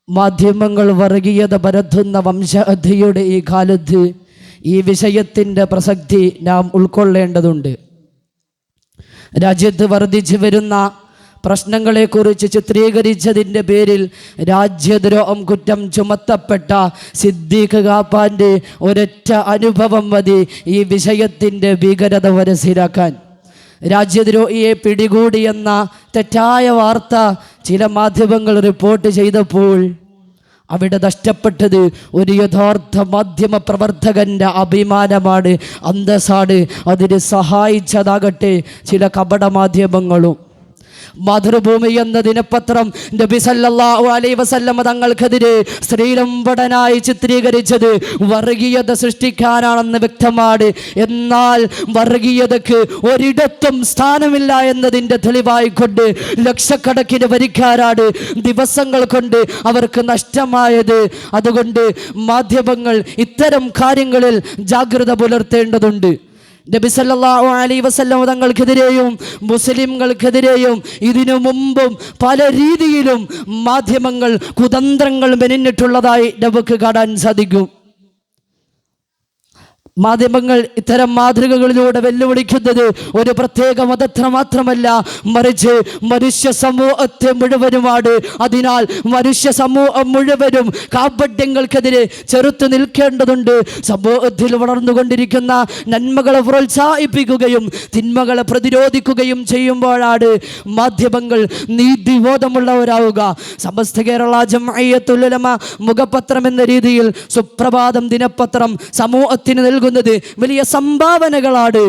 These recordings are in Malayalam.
മാധ്യമങ്ങൾ വർഗീയത പരത്തുന്ന വംശഹത്യയുടെ ഈ കാലത്ത് ഈ വിഷയത്തിൻ്റെ പ്രസക്തി നാം ഉൾക്കൊള്ളേണ്ടതുണ്ട്. രാജ്യത്ത് വർദ്ധിച്ചു വരുന്ന പ്രശ്നങ്ങളെക്കുറിച്ച് ചിത്രീകരിച്ചതിൻ്റെ പേരിൽ രാജ്യദ്രോഹം കുറ്റം ചുമത്തപ്പെട്ട സിദ്ദീഖ് കാപ്പാൻ്റെ ഒരൊറ്റ അനുഭവം മതി ഈ വിഷയത്തിൻ്റെ ഭീകരത മനസ്സിലാക്കാൻ. രാജ്യദ്രോഹിയെ പിടികൂടിയെന്ന തെറ്റായ വാർത്ത ചില മാധ്യമങ്ങൾ റിപ്പോർട്ട് ചെയ്തപ്പോൾ അവിടെ നഷ്ടപ്പെട്ടത് ഒരു യഥാർത്ഥ മാധ്യമ പ്രവർത്തകൻ്റെ അഭിമാനമാണ്, അന്തസ്സാണ്. അതിന് സഹായിച്ചതാകട്ടെ ചില കപട മാധ്യമങ്ങളും. മാതൃഭൂമി എന്ന ദിനപത്രം നബി സല്ലല്ലാഹു അലൈഹി വസല്ലം തങ്ങൾക്കെതിരെ സ്ത്രീലംബടനായി ചിത്രീകരിച്ചത് വർഗീയത സൃഷ്ടിക്കാനാണെന്ന് വ്യക്തമാണ്. എന്നാൽ വർഗീയതയ്ക്ക് ഒരിടത്തും സ്ഥാനമില്ല എന്നതിൻ്റെ തെളിവായിക്കൊണ്ട് ലക്ഷക്കണക്കിന് വരിക്കാരാണ് ദിവസങ്ങൾ കൊണ്ട് അവർക്ക് നഷ്ടമായത്. അതുകൊണ്ട് മാധ്യമങ്ങൾ ഇത്തരം കാര്യങ്ങളിൽ ജാഗ്രത പുലർത്തേണ്ടതുണ്ട്. നബി സല്ലല്ലാഹു അലൈഹി വസല്ലം തങ്ങൾക്കെതിരെയും മുസ്ലിംകൾക്കെതിരെയും ഇതിനു മുമ്പും പല രീതിയിലും മാധ്യമങ്ങൾ കുതന്ത്രങ്ങൾ മെനഞ്ഞിട്ടുള്ളതായി നമുക്ക് കാണാൻ സാധിക്കും. മാധ്യമങ്ങൾ ഇത്തരം മാതൃകകളിലൂടെ വെല്ലുവിളിക്കുന്നത് ഒരു പ്രത്യേക മതത്തിന് മാത്രമല്ല, മറിച്ച് മനുഷ്യ സമൂഹത്തെ മുഴുവനുമാണ്. അതിനാൽ മനുഷ്യ സമൂഹം മുഴുവനും കാപട്യങ്ങൾക്കെതിരെ ചെറുത്തു നിൽക്കേണ്ടതുണ്ട്. സമൂഹത്തിൽ വളർന്നുകൊണ്ടിരിക്കുന്ന നന്മകളെ പ്രോത്സാഹിപ്പിക്കുകയും തിന്മകളെ പ്രതിരോധിക്കുകയും ചെയ്യുമ്പോഴാണ് മാധ്യമങ്ങൾ നീതിബോധമുള്ളവരാവുക. സമസ്ത കേരള ജംഇയ്യത്തുൽ ഉലമ മുഖപത്രം എന്ന രീതിയിൽ സുപ്രഭാതം ദിനപത്രം സമൂഹത്തിന് നൽകുന്നത് വലിയ സംഭാവനകളാണ്.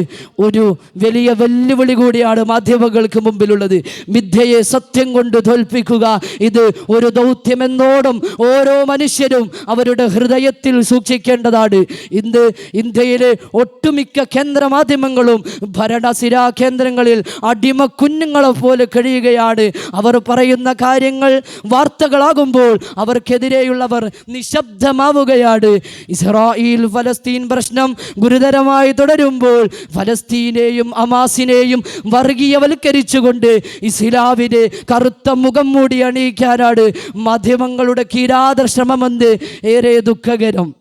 ഒരു വലിയ വെല്ലുവിളി കൂടിയാണ് മാധ്യമങ്ങൾക്ക് മുമ്പിലുള്ളത്. മിഥ്യയെ സത്യം കൊണ്ട് തോൽപ്പിക്കുക, ഇത് ഒരു ദൗത്യമെന്നോടും ഓരോ മനുഷ്യരും അവരുടെ ഹൃദയത്തിൽ സൂക്ഷിക്കേണ്ടതാണ്. ഇന്ന് ഇന്ത്യയിലെ ഒട്ടുമിക്ക കേന്ദ്ര മാധ്യമങ്ങളും ഭരണസിരാ കേന്ദ്രങ്ങളിൽ അടിമ കുഞ്ഞുങ്ങളെ പോലെ കഴിയുകയാണ്. അവർ പറയുന്ന കാര്യങ്ങൾ വാർത്തകളാകുമ്പോൾ അവർക്കെതിരെയുള്ളവർ നിശബ്ദമാവുകയാണ്. ഇസ്രായേൽ ഫലസ്തീൻ പ്രശ്നം ഗുരുതരമായി തുടരുമ്പോൾ ഫലസ്തീനെയും ഹമാസിനെയും വർഗീയവൽക്കരിച്ചുകൊണ്ട് ഇസ്ലാമിനെ കറുത്ത മുഖം മൂടി അണിയിക്കാനാണ് മാധ്യമങ്ങളുടെ കിരാത ശ്രമമെന്ന് ഏറെ ദുഃഖകരം.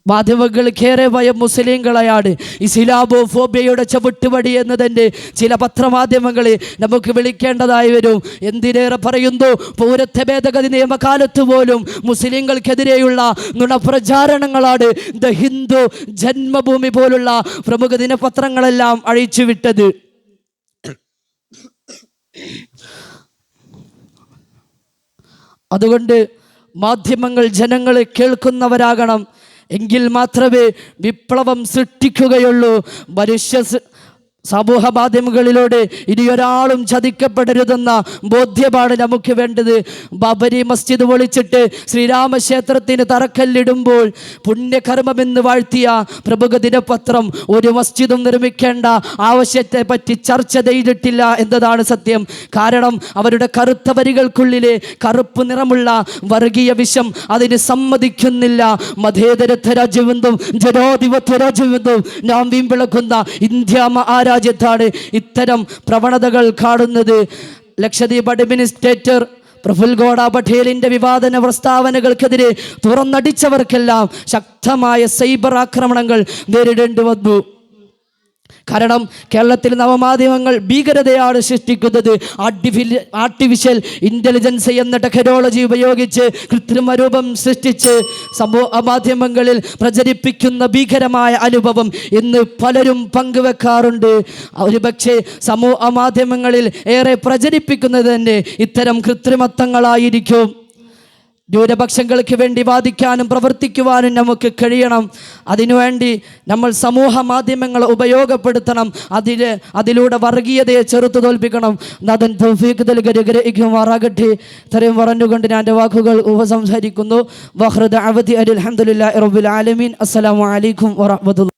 മാധ്യമങ്ങൾക്കേറെ ഭയം മുസ്ലിങ്ങളെയാണ്. ഇസ്ലാമോഫോബിയയുടെ ചവിട്ടുപടി എന്ന് തന്നെ ചില പത്രമാധ്യമങ്ങളെ നമുക്ക് വിളിക്കേണ്ടതായി വരും. എന്തിനേറെ പറയുന്നു, പൗരത്വ ഭേദഗതി നിയമകാലത്ത് പോലും മുസ്ലിങ്ങൾക്കെതിരെയുള്ള നുണപ്രചാരണങ്ങളാണ് ദ ഹിന്ദു, ജന്മഭൂമി പോലുള്ള പ്രമുഖ ദിനപത്രങ്ങളെല്ലാം അഴിച്ചുവിട്ടത്. അതുകൊണ്ട് മാധ്യമങ്ങൾ ജനങ്ങളെ കേൾക്കുന്നവരാകണം. എങ്കിൽ മാത്രമേ വിപ്ലവം സൃഷ്ടിക്കുകയുള്ളൂ. സമൂഹ മാധ്യമങ്ങളിലൂടെ ഇനിയൊരാളും ചതിക്കപ്പെടരുതെന്ന ബോധ്യമാണ് നമുക്ക് വേണ്ടത്. ബാബരി മസ്ജിദ് പൊളിച്ചിട്ട് ശ്രീരാമക്ഷേത്രത്തിന് തറക്കല്ലിടുമ്പോൾ പുണ്യകർമ്മമെന്ന് വാഴ്ത്തിയ പ്രമുഖ ദിനപത്രം ഒരു മസ്ജിദും നിർമ്മിക്കേണ്ട ആവശ്യത്തെ പറ്റി ചർച്ച ചെയ്തിട്ടില്ല എന്നതാണ് സത്യം. കാരണം അവരുടെ കറുത്ത വരികൾക്കുള്ളിലെ കറുപ്പ് നിറമുള്ള വർഗീയ വിഷം അതിന് സമ്മതിക്കുന്നില്ല. മതേതരത്വ രാജ്യമെന്നും ജനാധിപത്യ രാജ്യമെന്നും നാം വീമ്പിളക്കുന്ന ഇന്ത്യ രാജ്യത്താണ് ഇത്തരം പ്രവണതകൾ കാണുന്നത്. ലക്ഷദ്വീപ് അഡ്മിനിസ്ട്രേറ്റർ പ്രഫുൽ ഗോഡ പട്ടേലിൻ്റെ വിവാദന പ്രസ്താവനകൾക്കെതിരെ തുറന്നടിച്ചവർക്കെല്ലാം ശക്തമായ സൈബർ ആക്രമണങ്ങൾ നേരിടേണ്ടി വന്നു. കാരണം കേരളത്തിൽ നവമാധ്യമങ്ങൾ ഭീകരതയാണ് സൃഷ്ടിക്കുന്നത്. ആർട്ടിഫിഷ്യൽ ഇൻ്റലിജൻസ് എന്ന ടെക്നോളജി ഉപയോഗിച്ച് കൃത്രിമ രൂപം സൃഷ്ടിച്ച് സമൂഹ മാധ്യമങ്ങളിൽ പ്രചരിപ്പിക്കുന്ന ഭീകരമായ അനുഭവം ഇന്ന് പലരും പങ്കുവെക്കാറുണ്ട്. ഒരുപക്ഷെ സമൂഹ മാധ്യമങ്ങളിൽ ഏറെ പ്രചരിപ്പിക്കുന്നത് തന്നെ ഇത്തരം കൃത്രിമത്വങ്ങളായിരിക്കും. ന്യൂനപക്ഷങ്ങൾക്ക് വേണ്ടി വാദിക്കാനും പ്രവർത്തിക്കുവാനും നമുക്ക് കഴിയണം. അതിനുവേണ്ടി നമ്മൾ സമൂഹ മാധ്യമങ്ങളെ ഉപയോഗപ്പെടുത്തണം. അതിലൂടെ വർഗീയതയെ ചെറുത്തു തോൽപ്പിക്കണം. നാഥൻ തൗഫീഖ് നൽകുമാറാകട്ടെ. ഇത്രയും പറഞ്ഞുകൊണ്ട് ഞാൻ എൻ്റെ വാക്കുകൾ ഉപസംഹരിക്കുന്നു. വഖ്റ ദഅവതി അൽഹംദുലില്ലാഹി റബ്ബിൽ ആലമീൻ. അസ്സലാമു അലൈക്കും വറഹ്മത്തുള്ളാഹി.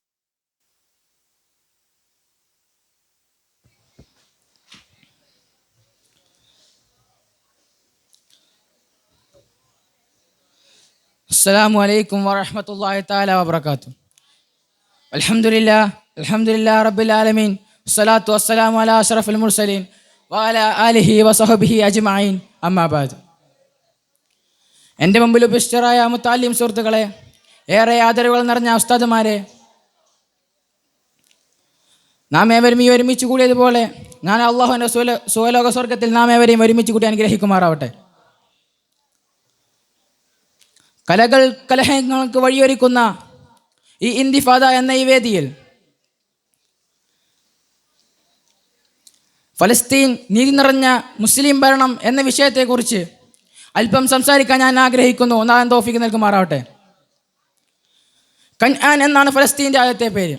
അസ്സലാമു അലൈക്കും വറഹ്മത്തുള്ളാഹി തആല വബറകാതുഹു. അൽഹംദുലില്ലാഹി റബ്ബിൽ ആലമീൻ. വസ്സലാത്തു വസ്സലാമു അലാ അഷ്റഫിൽ മുർസലീൻ വഅലാ ആലിഹി വസഹബിഹി അജ്മഈൻ അമ്മാ ബഅദ്. എൻ്റെ മുമ്പിൽ ഉപസ്ഥിതരായ മുത്തഅല്ലിം സുഹൃത്തുക്കളെ, ഏറെ ആദരവുകൾ നിറഞ്ഞ ഉസ്താദുമാരെ, നാം ഏവരും ഈ ഒരുമിച്ച് കൂടിയതുപോലെ ഞാൻ അള്ളാഹുവിൻ്റെ സുവലോക സ്വർഗത്തിൽ നാം ഏവരെയും ഒരുമിച്ച് കൂടി അനുഗ്രഹിക്കുമാറാവട്ടെ. കലഹങ്ങൾക്ക് വഴിയൊരുക്കുന്ന ഈ ഇന്തിഫാദ എന്ന ഈ വേദിയിൽ ഫലസ്തീൻ നീതി നിറഞ്ഞ മുസ്ലിം ഭരണം എന്ന വിഷയത്തെക്കുറിച്ച് അല്പം സംസാരിക്കാൻ ഞാൻ ആഗ്രഹിക്കുന്നു. ഒന്നാം തൗഫീഖ് നൽകുമാറാവട്ടെ. കൻആൻ എന്നാണ് ഫലസ്തീൻ്റെ ആദ്യത്തെ പേര്.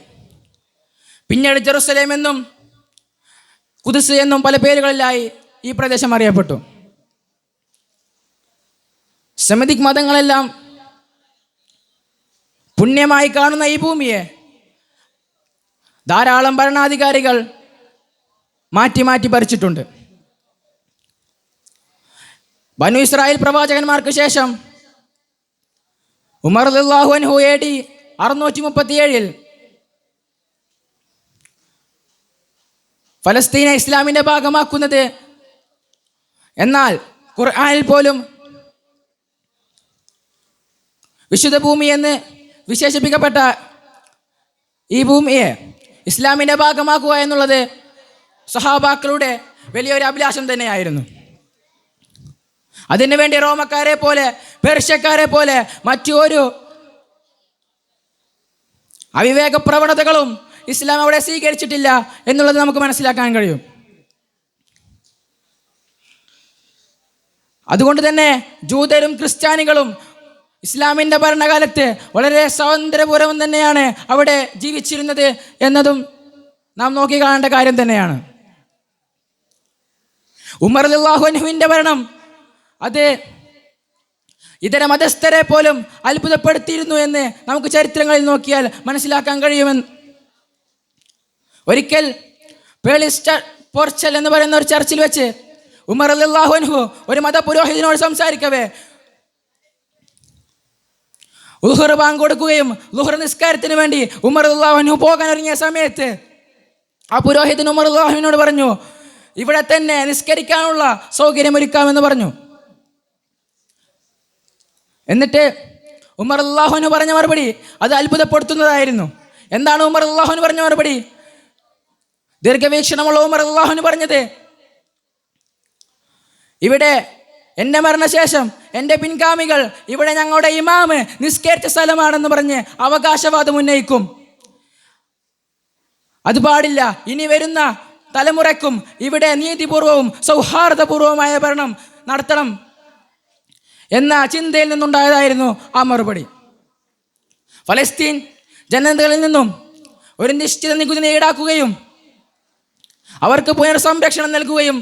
പിന്നീട് ജെറുസലേം എന്നും ഖുദ്സ് എന്നും പല പേരുകളിലായി ഈ പ്രദേശം അറിയപ്പെട്ടു. സെമിറ്റിക് മതങ്ങളെല്ലാം പുണ്യമായി കാണുന്ന ഈ ഭൂമിയെ ധാരാളം ഭരണാധികാരികൾ മാറ്റി മാറ്റി ഭരിച്ചിട്ടുണ്ട്. ബനു ഇസ്രായേൽ പ്രവാചകന്മാർക്ക് ശേഷം ഉമർ റളിയല്ലാഹു അൻഹു AD 637 ഫലസ്തീനെ ഇസ്ലാമിൻ്റെ ഭാഗമാക്കുന്നത്, എന്നാൽ ഖുർആനിൽ പോലും വിശുദ്ധ ഭൂമി എന്ന് വിശേഷിപ്പിക്കപ്പെട്ട ഈ ഭൂമിയെ ഇസ്ലാമിൻ്റെ ഭാഗമാക്കുക എന്നുള്ളത് സഹാബാക്കളുടെ വലിയൊരു അഭിലാഷം തന്നെയായിരുന്നു. അതിനുവേണ്ടി റോമക്കാരെ പോലെ പേർഷ്യക്കാരെ പോലെ മറ്റൊരു അവിവേക പ്രവണതകളും ഇസ്ലാം അവിടെ സ്വീകരിച്ചിട്ടില്ല എന്നുള്ളത് നമുക്ക് മനസ്സിലാക്കാൻ കഴിയും. അതുകൊണ്ട് തന്നെ ജൂതരും ക്രിസ്ത്യാനികളും ഇസ്ലാമിൻ്റെ ഭരണകാലത്ത് വളരെ സ്വാതന്ത്ര്യപൂർവ്വം തന്നെയാണ് അവിടെ ജീവിച്ചിരുന്നത് എന്നതും നാം നോക്കി കാണേണ്ട കാര്യം തന്നെയാണ്. ഉമർ റളിയല്ലാഹു അൻഹുവിൻ്റെ ഭരണം അത് ഇതര മതസ്ഥരെ പോലും അത്ഭുതപ്പെടുത്തിയിരുന്നു എന്ന് നമുക്ക് ചരിത്രങ്ങളിൽ നോക്കിയാൽ മനസ്സിലാക്കാൻ കഴിയുമെന്ന്. ഒരിക്കൽ പേളിസ് പോർച്ചൽ എന്ന് പറയുന്ന ഒരു ചർച്ചിൽ വെച്ച് ഉമർ റളിയല്ലാഹു അൻഹു ഒരു മതപുരോഹിതനോട് സംസാരിക്കവേ ളുഹർ ബാങ്ക് കൊടുക്കുകയും ളുഹർ നിസ്കാരത്തിന് വേണ്ടി ഉമർ റളിയല്ലാഹു അൻഹു പോകാൻ ഒരുങ്ങിയ സമയത്ത് ആ പുരോഹിതൻ ഉമർ റളിയല്ലാഹു അൻഹുവിനോട് പറഞ്ഞു, ഇവിടെ തന്നെ നിസ്കരിക്കാനുള്ള സൗകര്യമൊരുക്കാമെന്ന് പറഞ്ഞു. എന്നിട്ട് ഉമർ റളിയല്ലാഹു അൻഹു പറഞ്ഞ മറുപടി അത് അത്ഭുതപ്പെടുത്തുന്നതായിരുന്നു. എന്താണ് ഉമർ റളിയല്ലാഹു അൻഹു പറഞ്ഞ മറുപടി? ദീർഘവീക്ഷണമുള്ള ഉമർ റളിയല്ലാഹു അൻഹു പറഞ്ഞത്, ഇവിടെ എൻ്റെ മരണശേഷം എൻ്റെ പിൻഗാമികൾ ഇവിടെ ഞങ്ങളുടെ ഇമാമ് നിസ്കരിച്ച സ്ഥലമാണെന്ന് പറഞ്ഞ് അവകാശവാദം ഉന്നയിക്കും. അത് പാടില്ല. ഇനി വരുന്ന തലമുറയ്ക്കും ഇവിടെ നീതിപൂർവവും സൗഹാർദ്ദപൂർവമായ ഭരണം നടത്തണം എന്ന ചിന്തയിൽ നിന്നുണ്ടായതായിരുന്നു ആ മറുപടി. ഫലസ്തീൻ ജനതകളിൽ നിന്നും ഒരു നിശ്ചിത നികുതി ഈടാക്കുകയും അവർക്ക് പുനർസംരക്ഷണം നൽകുകയും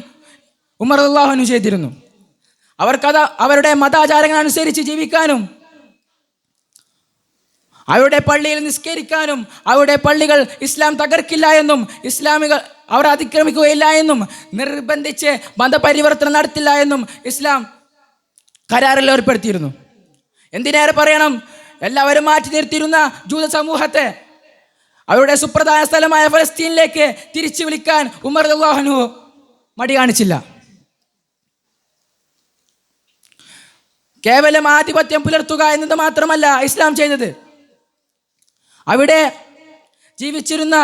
ഉമർ റളിയല്ലാഹു അൻഹു ചെയ്തിരുന്നു. അവർക്കത് അവരുടെ മതാചാരങ്ങൾ അനുസരിച്ച് ജീവിക്കാനും അവരുടെ പള്ളിയിൽ നിസ്കരിക്കാനും അവരുടെ പള്ളികൾ ഇസ്ലാം തകർക്കില്ല എന്നും ഇസ്ലാമികൾ അവർ അതിക്രമിക്കുകയില്ല എന്നും നിർബന്ധിച്ച് മതപരിവർത്തനം നടത്തില്ല എന്നും ഇസ്ലാം കരാറിൽ ഏർപ്പെടുത്തിയിരുന്നു. എന്തിനേറെ പറയണം, എല്ലാവരും മാറ്റി നിർത്തിയിരുന്ന ജൂത സമൂഹത്തെ അവരുടെ സുപ്രധാന സ്ഥലമായ ഫലസ്തീനിലേക്ക് തിരിച്ചു വിളിക്കാൻ ഉമർ റളിയല്ലാഹു അൻഹു മടി കാണിച്ചില്ല. കേവലം ആധിപത്യം പുലർത്തുക എന്നത് മാത്രമല്ല ഇസ്ലാം ചെയ്തത്. അവിടെ ജീവിച്ചിരുന്ന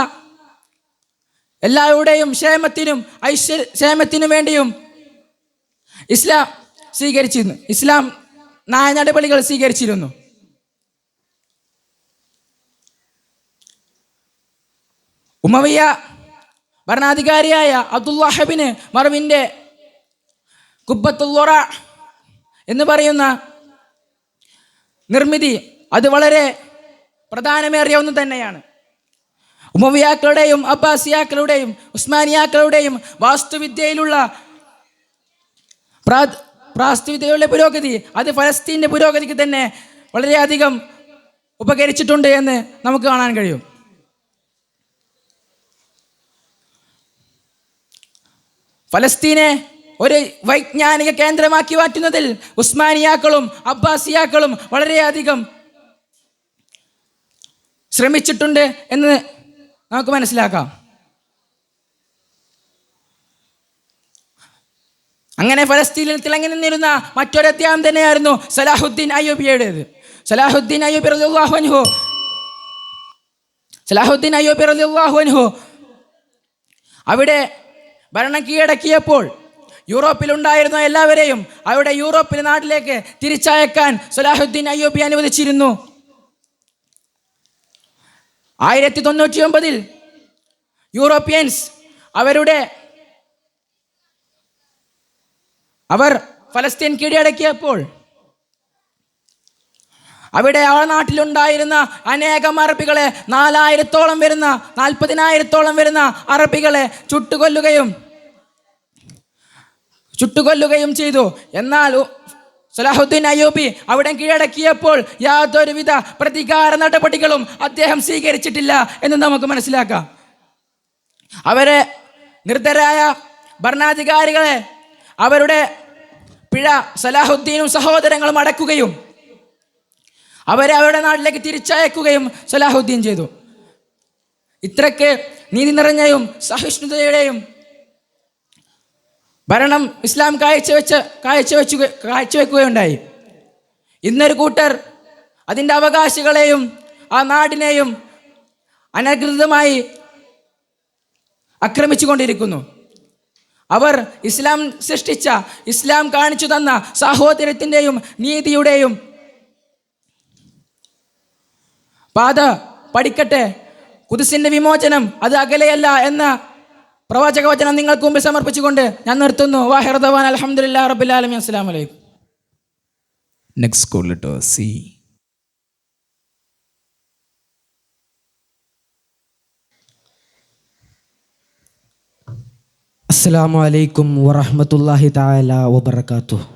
എല്ലാവരുടെയും ക്ഷേമത്തിനും വേണ്ടിയും ഇസ്ലാം സ്വീകരിച്ചിരുന്നു. ഇസ്ലാം നടപടികൾ സ്വീകരിച്ചിരുന്നു. ഉമവിയ ഭരണാധികാരിയായ അബ്ദുല്ലാഹ് ഇബ്നു മർവിൻ്റെ ഖുബ്ബത്തുൽ വുറ എന്ന് പറയുന്ന നിർമ്മിതി അത് വളരെ പ്രധാനമേറിയ ഒന്ന് തന്നെയാണ്. ഉമവിയാക്കളുടെയും അബ്ബാസിയാക്കളുടെയും ഉസ്മാനിയാക്കളുടെയും വാസ്തുവിദ്യയിലുള്ള പുരോഗതി അത് ഫലസ്തീൻ്റെ പുരോഗതിക്ക് തന്നെ വളരെയധികം ഉപകരിച്ചിട്ടുണ്ട് എന്ന് നമുക്ക് കാണാൻ കഴിയും. ഫലസ്തീനെ ഒരു വൈജ്ഞാനിക കേന്ദ്രമാക്കി മാറ്റുന്നതിൽ ഉസ്മാനിയാക്കളും അബ്ബാസിയാക്കളും വളരെയധികം ശ്രമിച്ചിട്ടുണ്ട് എന്ന് നമുക്ക് മനസ്സിലാക്കാം. അങ്ങനെ ഫലസ്തീനിൽ തിളങ്ങി നിന്നിരുന്ന മറ്റൊരു അധ്യായം തന്നെയായിരുന്നു സലാഹുദ്ദീൻ അയ്യൂബിയുടേത്. സലാഹുദ്ദീൻ അയ്യൂബി റളിയല്ലാഹു അൻഹു അവിടെ ഭരണം കീഴടക്കിയപ്പോൾ യൂറോപ്പിലുണ്ടായിരുന്ന എല്ലാവരെയും അവിടെ യൂറോപ്പിലെ നാട്ടിലേക്ക് തിരിച്ചയക്കാൻ സലാഹുദ്ദീൻ അയ്യൂബി അനുവദിച്ചിരുന്നു. 1099 യൂറോപ്യൻസ് അവർ ഫലസ്തീൻ കീഴടക്കിയപ്പോൾ അവിടെ ആ നാട്ടിലുണ്ടായിരുന്ന അനേകം അറബികളെ 40,000-ഓളം വരുന്ന അറബികളെ ചുട്ടുകൊല്ലുകയും ചെയ്തു. എന്നാൽ സലാഹുദ്ദീൻ അയ്യൂബി അവിടെ കീഴടക്കിയപ്പോൾ യാതൊരുവിധ പ്രതികാര നടപടികളും അദ്ദേഹം സ്വീകരിച്ചിട്ടില്ല എന്ന് നമുക്ക് മനസ്സിലാക്കാം. അവരെ നിർദ്ധരായ ഭരണാധികാരികളെ അവരുടെ പിഴ സലാഹുദ്ദീനും സഹോദരങ്ങളും അടക്കുകയും അവരെ അവരുടെ നാട്ടിലേക്ക് തിരിച്ചയക്കുകയും സലാഹുദ്ദീൻ ചെയ്തു. ഇത്രയ്ക്ക് നീതി നിറഞ്ഞയും സഹിഷ്ണുതയുടെയും ഭരണം ഇസ്ലാം കാഴ്ചവെക്കുകയുണ്ടായി. ഇന്നൊരു കൂട്ടർ അതിൻ്റെ അവകാശികളെയും ആ നാടിനെയും അനധികൃതമായി ആക്രമിച്ചുകൊണ്ടിരിക്കുന്നു. അവർ ഇസ്ലാം സൃഷ്ടിച്ച, ഇസ്ലാം കാണിച്ചു തന്ന സാഹോദര്യത്തിൻ്റെയും നീതിയുടെയും പാത പഠിക്കട്ടെ. ഖുദ്സിൻ്റെ വിമോചനം അത് അകലെയല്ല എന്ന പ്രവാചക വചനം നിങ്ങൾക്ക് മുമ്പിൽ സമർപ്പിച്ചുകൊണ്ട് ഞാൻ നിർത്തുന്നു. വാഹിർ ദവാൻ അൽഹംദുലില്ലാഹി റബ്ബിൽ ആലമീൻ. അസ്സലാമു അലൈക്കും. Next call letter C. അസ്സലാമു അലൈക്കും വറഹ്മത്തുള്ളാഹി തആല വബറകാതുഹു.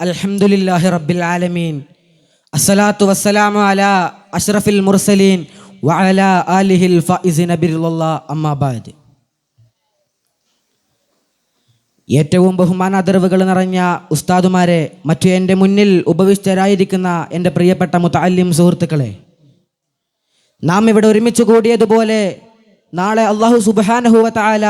അൽഹംദുലില്ലാഹി റബ്ബിൽ ആലമീൻ. അസ്സലാത്തു വസ്സലാമു അലാ അഷ്റഫിൽ മുർസലീൻ വഅലാ ആലിഹിൽ ഫായിസിന ബിറില്ലാഹ്. അമ്മാ ബഅദ്. ഏറ്റവും ബഹുമാനാദരവുകൾ നിറഞ്ഞ ഉസ്താദുമാരെ, മറ്റു എൻ്റെ മുന്നിൽ ഉപവിഷ്ടരായിരിക്കുന്ന എൻ്റെ പ്രിയപ്പെട്ട മുതഅല്ലിം സുഹൃത്തുക്കളെ, നാം ഇവിടെ ഒരുമിച്ച് കൂടിയതുപോലെ നാളെ അല്ലാഹു സുബ്ഹാനഹു വ തആല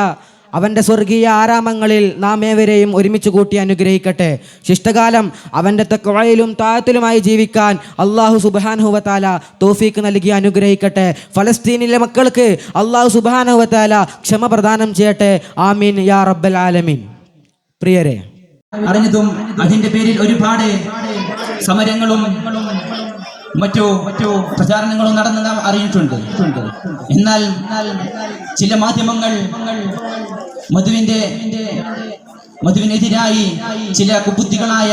അവൻ്റെ സ്വർഗീയ ആരാമങ്ങളിൽ നാം ഏവരെയും ഒരുമിച്ച് കൂട്ടി അനുഗ്രഹിക്കട്ടെ. ശിഷ്ടകാലം അവൻ്റെ തഖ്വയിലും താഅത്തിലുമായി ജീവിക്കാൻ അല്ലാഹു സുബ്ഹാനഹു വ തആല തൗഫീഖ് നൽകി അനുഗ്രഹിക്കട്ടെ. ഫലസ്തീനിലെ മക്കൾക്ക് അല്ലാഹു സുബ്ഹാനഹു വ തആല ക്ഷമ പ്രദാനം ചെയ്യട്ടെ. ആമീൻ യാ റബ്ബൽ ആലമീൻ. പ്രിയരെ, അറിഞ്ഞതും അതിന്റെ പേരിൽ ഒരുപാട് സമരങ്ങളും മറ്റു പ്രചാരണങ്ങളും നടന്ന് നാം അറിഞ്ഞിട്ടുണ്ട്. എന്നാൽ ചില മാധ്യമങ്ങൾ മധുവിനെതിരായി ചില കുബുദ്ധികളായ